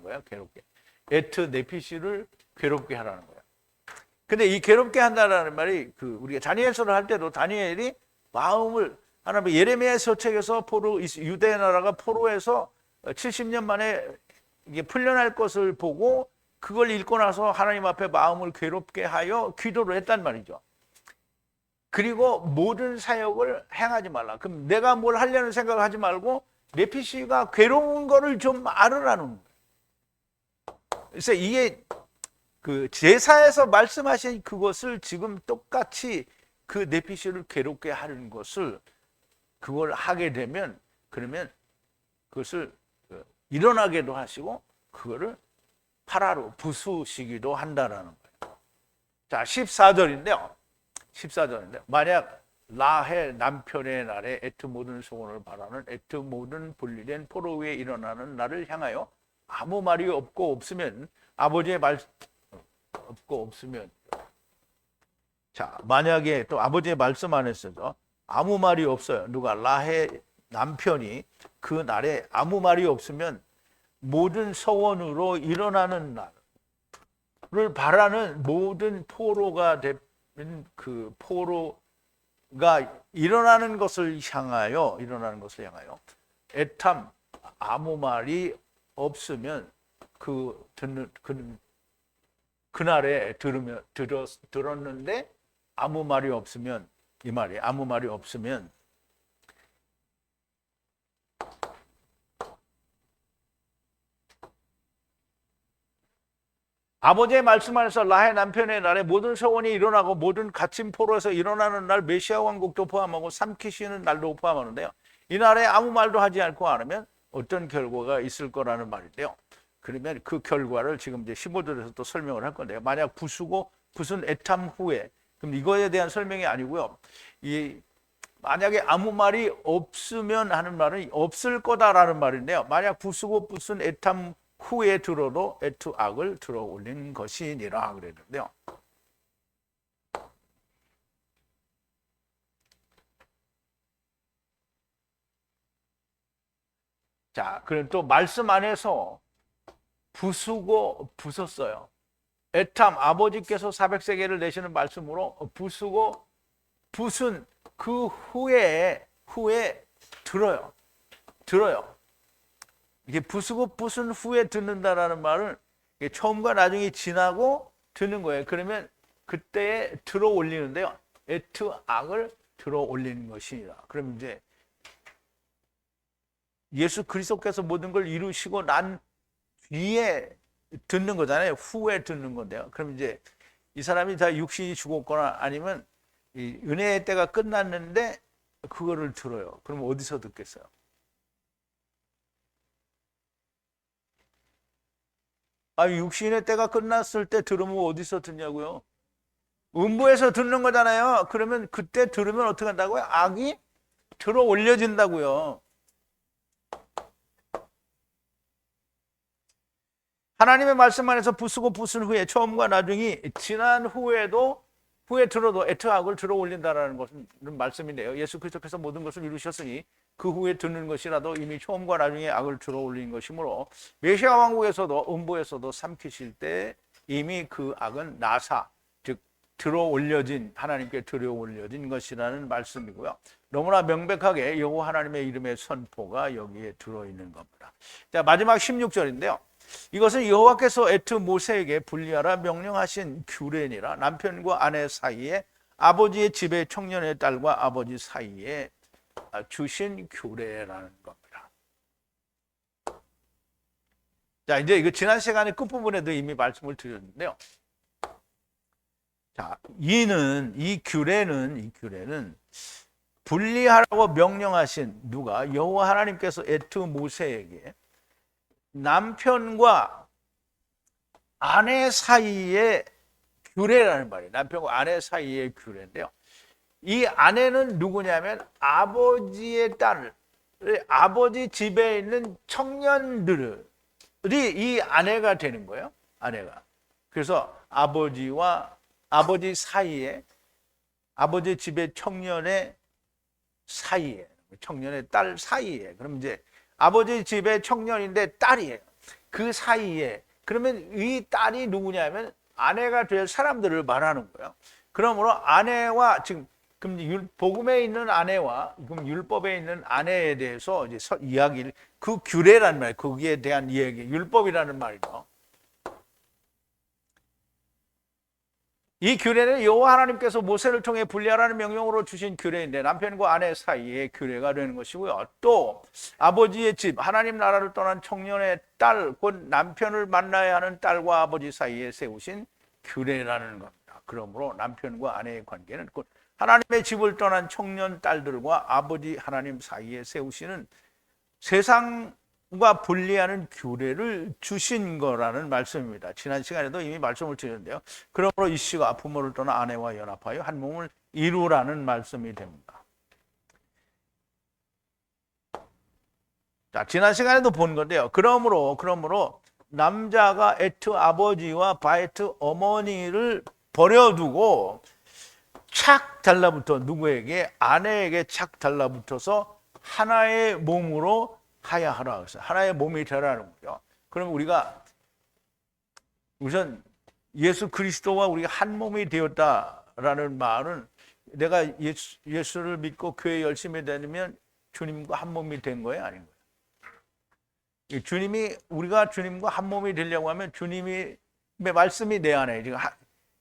거예요. 괴롭게. 에트 네피시를 괴롭게 하라는 거예요. 근데 이 괴롭게 한다라는 말이 우리가 다니엘서를 할 때도 다니엘이 마음을 하나님 예레미야 서책에서 유대 나라가 포로에서 70년 만에 이게 풀려날 것을 보고 그걸 읽고 나서 하나님 앞에 마음을 괴롭게 하여 기도를 했단 말이죠. 그리고 모든 사역을 행하지 말라. 그럼 내가 뭘 하려는 생각을 하지 말고 네피시가 괴로운 거를 좀 알으라는 거예요. 그래서 이게 제사에서 말씀하신 그것을 지금 똑같이 그 네피시를 괴롭게 하는 것을 그걸 하게 되면 그러면 그것을 일어나게도 하시고 그거를 파라로 부수시기도 한다라는 거예요. 자, 14절인데요. 만약 라헬 남편의 날에 에트 모든 소원을 바라는 에트 모든 분리된 포로 위에 일어나는 날을 향하여 아무 말이 없으면 아버지의 말 없고 없으면 자, 만약에 또 아버지의 말씀 안에서도 아무 말이 없어요. 누가 라헬 남편이 그 날에 아무 말이 없으면 모든 서원으로 일어나는 날을 바라는 모든 포로가 되는 그 포로가 일어나는 것을 향하여 에탐 아무 말이 없으면 그날에 들었는데 아무 말이 없으면 이 말이 아무 말이 없으면 아버지의 말씀 안에서 라헬 남편의 날에 모든 서원이 일어나고 모든 갇힌 포로에서 일어나는 날 메시아 왕국도 포함하고 삼키시는 날도 포함하는데요. 이 날에 아무 말도 하지 않고 않으면 어떤 결과가 있을 거라는 말인데요. 그러면 그 결과를 지금 이제 15절에서 또 설명을 할 건데요. 만약 부순 에탐 후에 그럼 이거에 대한 설명이 아니고요. 만약에 아무 말이 없으면 하는 말은 없을 거다라는 말인데요. 만약 부순 에탐 후에 들어도 에트 악을 들어 올린 것이니라 그랬는데요. 자, 그럼 또 말씀 안에서 부수고 부쉈어요. 에탐 아버지께서 400세겔을 내시는 말씀으로 부수고 부순 그 후에 들어요. 이게 부수고 부순 후에 듣는다라는 말은 처음과 나중에 지나고 듣는 거예요. 그러면 그때에 들어 올리는데요. 에트 악을 들어 올리는 것이니라. 그럼 이제 예수 그리스도께서 모든 걸 이루시고 난 뒤에 듣는 거잖아요. 후에 듣는 건데요. 그럼 이제 이 사람이 다 육신이 죽었거나 아니면 이 은혜의 때가 끝났는데 그거를 들어요. 그럼 어디서 듣겠어요? 육신의 때가 끝났을 때 들으면 어디서 듣냐고요? 음부에서 듣는 거잖아요. 그러면 그때 들으면 어떻게 한다고요? 악이 들어 올려진다고요. 하나님의 말씀 안에서 부수고 부순 후에 처음과 나중이 지난 후에 들어도 에트악을 들어 올린다라는 것은 말씀인데요. 예수 그리스도께서 모든 것을 이루셨으니 그 후에 듣는 것이라도 이미 처음과 나중에 악을 들어 올린 것이므로 메시아 왕국에서도 음부에서도 삼키실 때 이미 그 악은 나사 즉 들어 올려진 하나님께 들어 올려진 것이라는 말씀이고요. 너무나 명백하게 여호와 하나님의 이름의 선포가 여기에 들어있는 겁니다. 자, 마지막 16절인데요. 이것은 여호와께서 애트 모세에게 분리하라 명령하신 규례니라. 남편과 아내 사이에 아버지의 집에 청년의 딸과 아버지 사이에 주신 규례라는 겁니다. 자, 이제 이거 지난 시간에 끝부분에도 이미 말씀을 드렸는데요. 자, 이 규례는 분리하라고 명령하신 누가? 여호와 하나님께서 애트 모세에게 남편과 아내 사이의 규례라는 말이에요. 남편과 아내 사이의 규례인데요. 이 아내는 누구냐면 아버지의 딸, 아버지 집에 있는 청년들이 이 아내가 되는 거예요. 아내가. 그래서 아버지 사이에, 아버지 집의 청년의 사이에, 청년의 딸 사이에. 그럼 이제 아버지 집의 청년인데 딸이에요. 그 사이에. 그러면 이 딸이 누구냐면 아내가 될 사람들을 말하는 거예요. 그러므로 아내와 지금 그럼 복음에 있는 아내와 그럼 율법에 있는 아내에 대해서 이제 이야기를 그 규례라는 말, 거기에 대한 이야기, 율법이라는 말이죠. 이 규례는 여호와 하나님께서 모세를 통해 분리하라는 명령으로 주신 규례인데 남편과 아내 사이의 규례가 되는 것이고요. 또 아버지의 집, 하나님 나라를 떠난 청년의 딸, 곧 남편을 만나야 하는 딸과 아버지 사이에 세우신 규례라는 겁니다. 그러므로 남편과 아내의 관계는 곧 하나님의 집을 떠난 청년 딸들과 아버지 하나님 사이에 세우시는 세상과 분리하는 규례를 주신 거라는 말씀입니다. 지난 시간에도 이미 말씀을 드렸는데요. 그러므로 이씨가 부모를 떠나 아내와 연합하여 한 몸을 이루라는 말씀이 됩니다. 자, 지난 시간에도 본 건데요. 그러므로 남자가 에트 아버지와 바에트 어머니를 버려두고 착 달라붙어 누구에게? 아내에게 착 달라붙어서 하나의 몸으로 하야하라 그랬어요. 하나의 몸이 되라는 거죠. 그럼 우리가 우선 예수 그리스도와 우리가 한 몸이 되었다라는 말은 내가 예수를 믿고 교회 열심히 다니면 주님과 한 몸이 된 거예요, 아닌 거예요? 우리가 주님과 한 몸이 되려고 하면 주님의 말씀이 내 안에 지금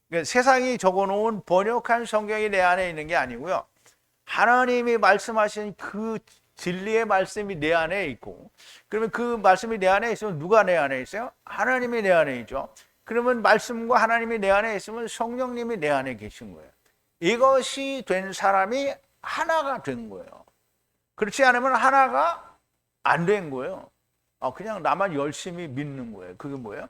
그러니까 세상이 적어놓은 번역한 성경이 내 안에 있는 게 아니고요. 하나님이 말씀하신 그 진리의 말씀이 내 안에 있고, 그러면 그 말씀이 내 안에 있으면 누가 내 안에 있어요? 하나님이 내 안에 있죠. 그러면 말씀과 하나님이 내 안에 있으면 성령님이 내 안에 계신 거예요. 이것이 된 사람이 하나가 된 거예요. 그렇지 않으면 하나가 안 된 거예요. 그냥 나만 열심히 믿는 거예요. 그게 뭐예요?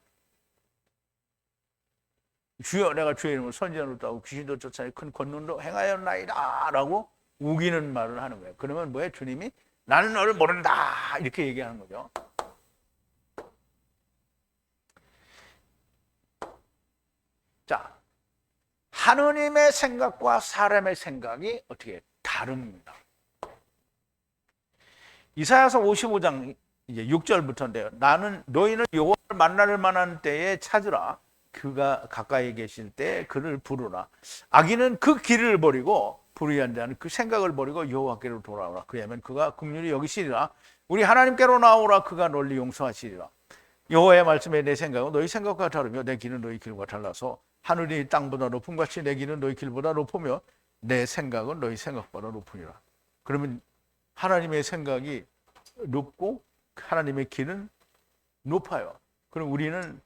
주여, 내가 주의 이름으로 선지자로 따고 귀신도 쫓아내 큰 권능도 행하였나이다 라고 우기는 말을 하는 거예요. 그러면 뭐예요? 주님이 나는 너를 모른다 이렇게 얘기하는 거죠. 자, 하느님의 생각과 사람의 생각이 어떻게 다릅니다. 이사야서 55장 이제 6절부터인데요. 너희는 여호와를 만날 만한 때에 찾으라. 그가 가까이 계실 때 그를 부르라. 악인은 그 길을 버리고 불의한 자는 그 생각을 버리고 여호와께로 돌아오라. 그러면 그가 긍휼히 여기시리라. 우리 하나님께로 나오라. 그가 널리 용서하시리라. 여호와의 말씀에 내 생각은 너희 생각과 다르며 내 길은 너희 길과 달라서 하늘이 땅보다 높음 같이 내 길은 너희 길보다 높으며 내 생각은 너희 생각보다 높으니라. 그러면 하나님의 생각이 높고 하나님의 길은 높아요. 그럼 우리는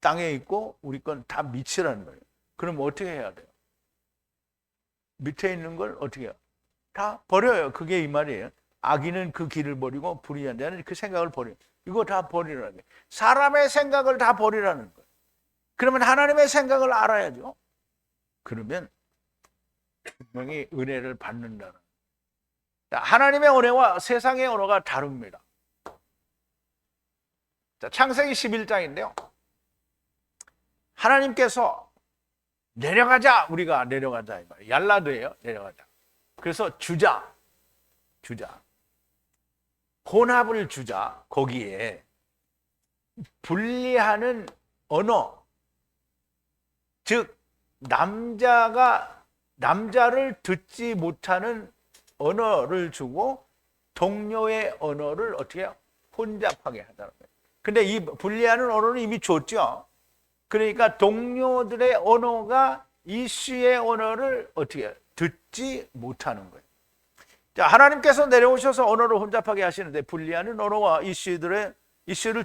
땅에 있고 우리 건 다 밑이라는 거예요. 그럼 어떻게 해야 돼요? 밑에 있는 걸 어떻게 해요? 다 버려요. 그게 이 말이에요. 악인은 그 길을 버리고 불의한 자는 그 생각을 버려요. 이거 다 버리라는 거예요. 사람의 생각을 다 버리라는 거예요. 그러면 하나님의 생각을 알아야죠. 그러면 분명히 은혜를 받는다는 거예요. 하나님의 은혜와 세상의 언어가 다릅니다. 자, 창세기 11장인데요. 하나님께서 우리가 내려가자 이 말이에요. 얄라드예요. 내려가자. 그래서 주자 혼합을 주자. 거기에 분리하는 언어, 즉 남자를 듣지 못하는 언어를 주고 동료의 언어를 어떻게 해요? 혼잡하게 하자는 거예요. 근데 이 분리하는 언어는 이미 줬죠. 그러니까 동료들의 언어가 이슈의 언어를 어떻게 듣지 못하는 거예요. 자, 하나님께서 내려오셔서 언어를 혼잡하게 하시는데 분리하는 언어와 이슈를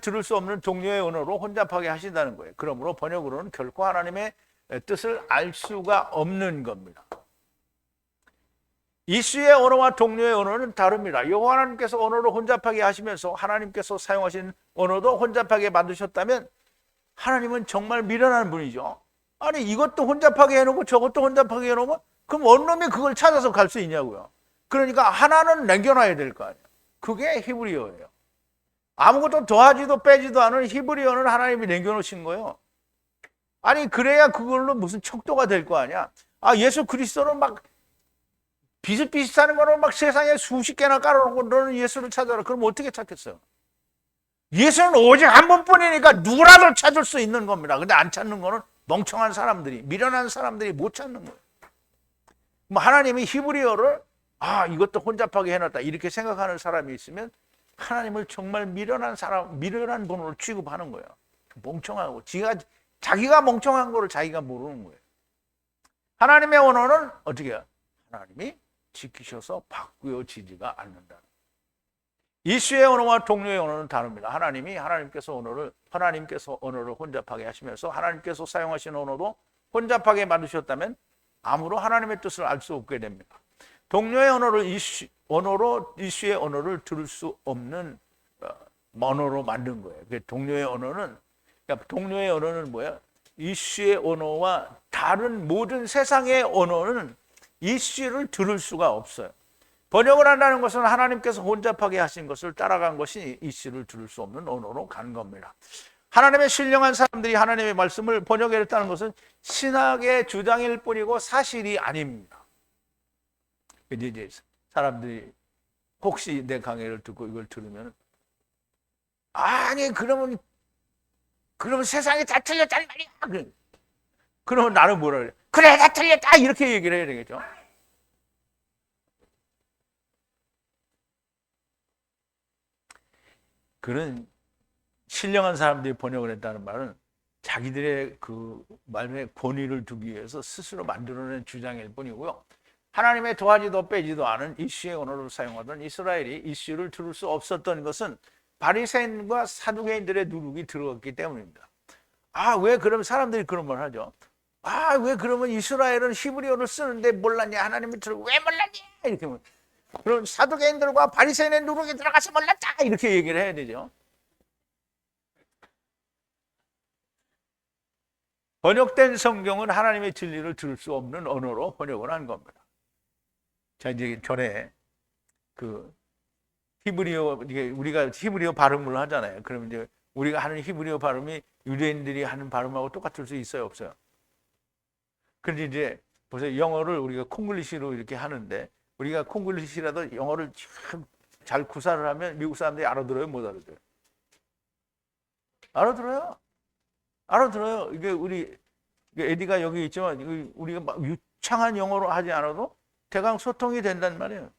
들을 수 없는 동료의 언어로 혼잡하게 하신다는 거예요. 그러므로 번역으로는 결코 하나님의 뜻을 알 수가 없는 겁니다. 이슈의 언어와 동료의 언어는 다릅니다. 여호와 하나님께서 언어를 혼잡하게 하시면서 하나님께서 사용하신 언어도 혼잡하게 만드셨다면 하나님은 정말 미련한 분이죠. 아니 이것도 혼잡하게 해놓고 저것도 혼잡하게 해놓으면 그럼 어느 놈이 그걸 찾아서 갈 수 있냐고요. 그러니까 하나는 남겨놔야 될 거 아니에요. 그게 히브리어예요. 아무것도 더하지도 빼지도 않은 히브리어는 하나님이 남겨놓으신 거예요. 아니 그래야 그걸로 무슨 척도가 될 거 아니야. 아 예수 그리스도는 막 비슷비슷한 거를 막 세상에 수십 개나 깔아놓고 너는 예수를 찾아라. 그럼 어떻게 찾겠어요? 예수는 오직 한 번뿐이니까 누구라도 찾을 수 있는 겁니다. 근데 안 찾는 거는 멍청한 사람들이, 미련한 사람들이 못 찾는 거예요. 뭐 하나님이 히브리어를 이것도 혼잡하게 해놨다 이렇게 생각하는 사람이 있으면 하나님을 정말 미련한 사람, 미련한 분으로 취급하는 거예요. 멍청하고 자기가 멍청한 거를 자기가 모르는 거예요. 하나님의 언어는 어떻게 해요? 하나님이 지키셔서 바꾸어지지가 않는다. 이슈의 언어와 동료의 언어는 다릅니다. 하나님께서 언어를 혼잡하게 하시면서 하나님께서 사용하신 언어도 혼잡하게 만드셨다면 아무로 하나님의 뜻을 알 수 없게 됩니다. 동료의 이슈의 언어를 들을 수 없는 언어로 만든 거예요. 동료의 언어는 뭐야? 이슈의 언어와 다른 모든 세상의 언어는 이슈를 들을 수가 없어요. 번역을 한다는 것은 하나님께서 혼잡하게 하신 것을 따라간 것이 이슈를 들을 수 없는 언어로 간 겁니다. 하나님의 신령한 사람들이 하나님의 말씀을 번역했다는 것은 신학의 주장일 뿐이고 사실이 아닙니다. 이제 사람들이 혹시 내 강의를 듣고 이걸 들으면 아니 그러면 세상이 다 틀렸단 말이야. 그러면 나는 뭐라 그래? 그래 다 틀렸다 이렇게 얘기를 해야 되겠죠. 그런 신령한 사람들이 번역을 했다는 말은 자기들의 그 말의 권위를 두기 위해서 스스로 만들어낸 주장일 뿐이고요. 하나님의 더하지도 빼지도 않은 이슈의 언어를 사용하던 이스라엘이 이슈를 들을 수 없었던 것은 바리새인과 사두개인들의 누룩이 들어갔기 때문입니다. 왜 그러면 사람들이 그런 말 하죠? 왜 그러면 이스라엘은 히브리어를 쓰는데 몰랐냐? 하나님의 뜻을 왜 몰랐냐? 이렇게 그럼 사두개인들과 바리새인의 누룩이 들어가서 몰랐다 이렇게 얘기를 해야 되죠. 번역된 성경은 하나님의 진리를 들을 수 없는 언어로 번역을 한 겁니다. 자 이제 전에 그 히브리어 우리가 히브리어 발음을 하잖아요. 그러면 이제 우리가 하는 히브리어 발음이 유대인들이 하는 발음하고 똑같을 수 있어요, 없어요? 그런데 이제 보세요, 영어를 우리가 콩글리시로 이렇게 하는데 우리가 콩글리시라도 영어를 잘 구사를 하면 미국 사람들이 알아들어요, 못 알아들어요? 알아들어요. 이게 우리 에디가 여기 있지만 우리가 막 유창한 영어로 하지 않아도 대강 소통이 된단 말이에요.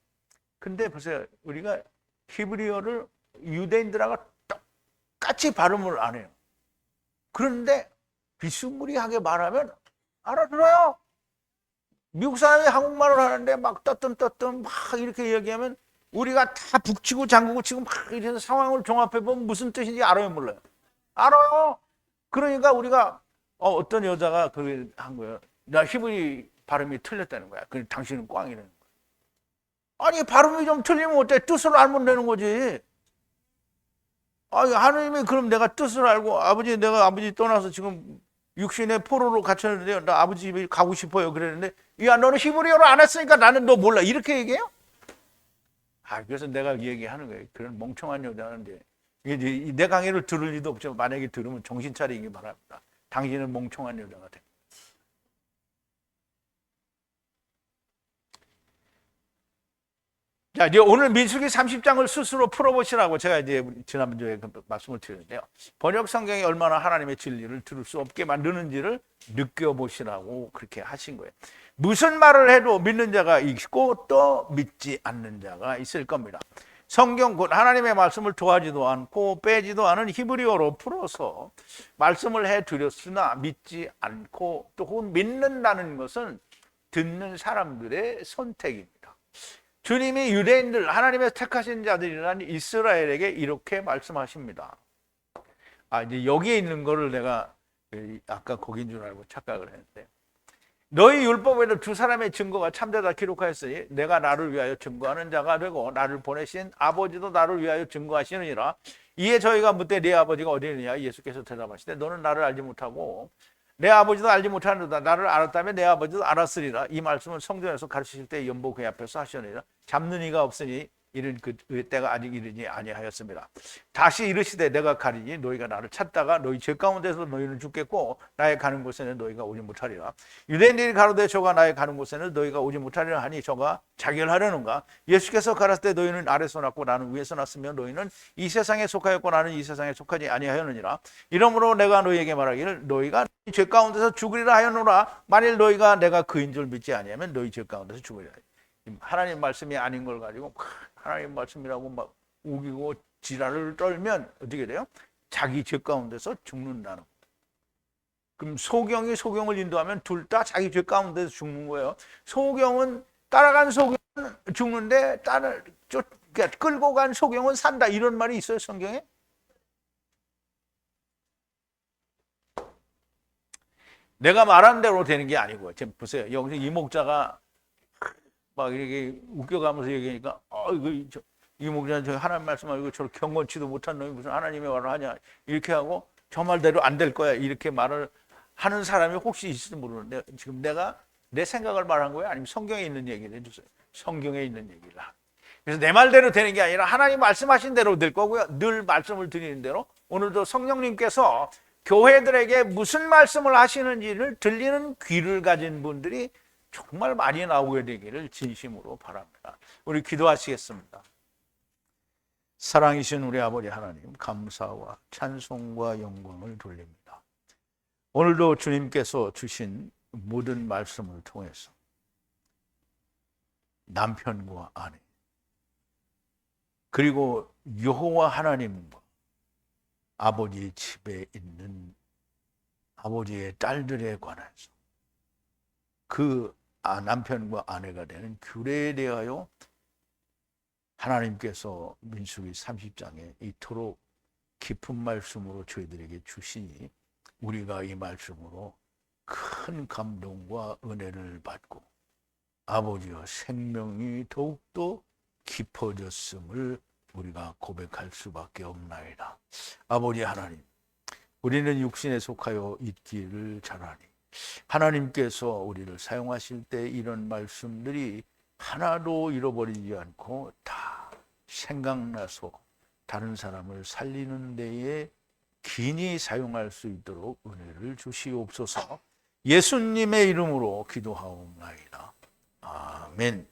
근데 보세요, 우리가 히브리어를 유대인들하고 똑같이 발음을 안 해요. 그런데 비스무리하게 말하면 알아들어요. 미국 사람이 한국말을 하는데 막 떠뜸 막 이렇게 얘기하면 우리가 다 북치고 장구고 치고 막 이래서 상황을 종합해 보면 무슨 뜻인지 알아요, 몰라요? 알아요. 그러니까 우리가 어떤 여자가 그 한 거예요. 나 히브리 발음이 틀렸다는 거야. 그 당신은 꽝이라는 거야. 아니 발음이 좀 틀리면 어때? 뜻을 알면 되는 거지. 하나님이 그럼 내가 뜻을 알고 내가 아버지 떠나서 지금 육신의 포로로 갇혔는데 나 아버지 집에 가고 싶어요 그랬는데 야 너는 히브리어를 안 했으니까 나는 너 몰라 이렇게 얘기해요? 그래서 내가 얘기하는 거예요. 그런 멍청한 여자는데 이게 내 강의를 들을 리도 없죠. 만약에 들으면 정신 차리기 바랍니다. 당신은 멍청한 여자가 돼. 자, 이제 오늘 민수기 30장을 스스로 풀어보시라고 제가 이제 지난주에 말씀을 드렸는데요. 번역 성경이 얼마나 하나님의 진리를 들을 수 없게 만드는지를 느껴보시라고 그렇게 하신 거예요. 무슨 말을 해도 믿는 자가 있고 또 믿지 않는 자가 있을 겁니다. 성경 곧 하나님의 말씀을 좋아하지도 않고 빼지도 않은 히브리어로 풀어서 말씀을 해드렸으나 믿지 않고 또 혹은 믿는다는 것은 듣는 사람들의 선택입니다. 주님이 유대인들, 하나님의 택하신 자들이란 이스라엘에게 이렇게 말씀하십니다. 이제 여기에 있는 거를 내가 아까 거긴 줄 알고 착각을 했는데, 너희 율법에도 두 사람의 증거가 참되다 기록하였으니 내가 나를 위하여 증거하는 자가 되고 나를 보내신 아버지도 나를 위하여 증거하시느니라. 이에 저희가 묻되 네 아버지가 어디 있느냐? 예수께서 대답하시되 너는 나를 알지 못하고 내 아버지도 알지 못하는도다. 나를 알았다면 내 아버지도 알았으리라. 이 말씀은 성전에서 가르치실 때 연보 그 앞에서 하시느니라. 잡는 이가 없으니 이른 그 때가 아직 이르지 아니하였습니다. 다시 이르시되 내가 가리니 너희가 나를 찾다가 너희 죄 가운데서 너희는 죽겠고 나의 가는 곳에는 너희가 오지 못하리라. 유대인들이 가로되 저가 나의 가는 곳에는 너희가 오지 못하리라 하니 저가 자기를 하려는가? 예수께서 가라사대 너희는 아래서 났고 나는 위에서 났으며 너희는 이 세상에 속하였고 나는 이 세상에 속하지 아니하였느니라. 이러므로 내가 너희에게 말하기를 너희가 죄 가운데서 죽으리라 하였노라. 만일 너희가 내가 그인 줄 믿지 아니하면 너희 죄 가운데서 죽으리라. 하나님 말씀이 아닌 걸 가지고 하나님 말씀이라고 막 우기고 지랄을 떨면 어떻게 돼요? 자기 죄 가운데서 죽는다는 거예요. 그럼 소경이 소경을 인도하면 둘 다 자기 죄 가운데서 죽는 거예요. 소경은 따라간 소경은 죽는데 끌고 간 소경은 산다, 이런 말이 있어요, 성경에? 내가 말한 대로 되는 게 아니고, 지금 보세요. 여기서 이 목자가 막 이렇게 웃겨가면서 얘기하니까, 이 목자는 저 하나님 말씀하고 저렇게 경건치도 못한 놈이 무슨 하나님의 말을 하냐, 이렇게 하고 저 말대로 안 될 거야, 이렇게 말을 하는 사람이 혹시 있을지 모르는데, 지금 내가 내 생각을 말한 거예요? 아니면 성경에 있는 얘기를 해주세요? 성경에 있는 얘기를. 그래서 내 말대로 되는 게 아니라 하나님 말씀하신 대로 될 거고요. 늘 말씀을 드리는 대로 오늘도 성령님께서 교회들에게 무슨 말씀을 하시는지를 들리는 귀를 가진 분들이 정말 많이 나오게 되기를 진심으로 바랍니다. 우리 기도하시겠습니다. 사랑이신 우리 아버지 하나님, 감사와 찬송과 영광을 돌립니다. 오늘도 주님께서 주신 모든 말씀을 통해서 남편과 아내, 그리고 여호와 하나님과 아버지 집에 있는 아버지의 딸들에 관해서 그 남편과 아내가 되는 규례에 대하여 하나님께서 민수기 30장에 이토록 깊은 말씀으로 저희들에게 주시니 우리가 이 말씀으로 큰 감동과 은혜를 받고 아버지와 생명이 더욱더 깊어졌음을 우리가 고백할 수밖에 없나이다. 아버지 하나님, 우리는 육신에 속하여 있기를 잘하니 하나님께서 우리를 사용하실 때 이런 말씀들이 하나도 잃어버리지 않고 다 생각나서 다른 사람을 살리는 데에 긴히 사용할 수 있도록 은혜를 주시옵소서. 예수님의 이름으로 기도하옵나이다. 아멘.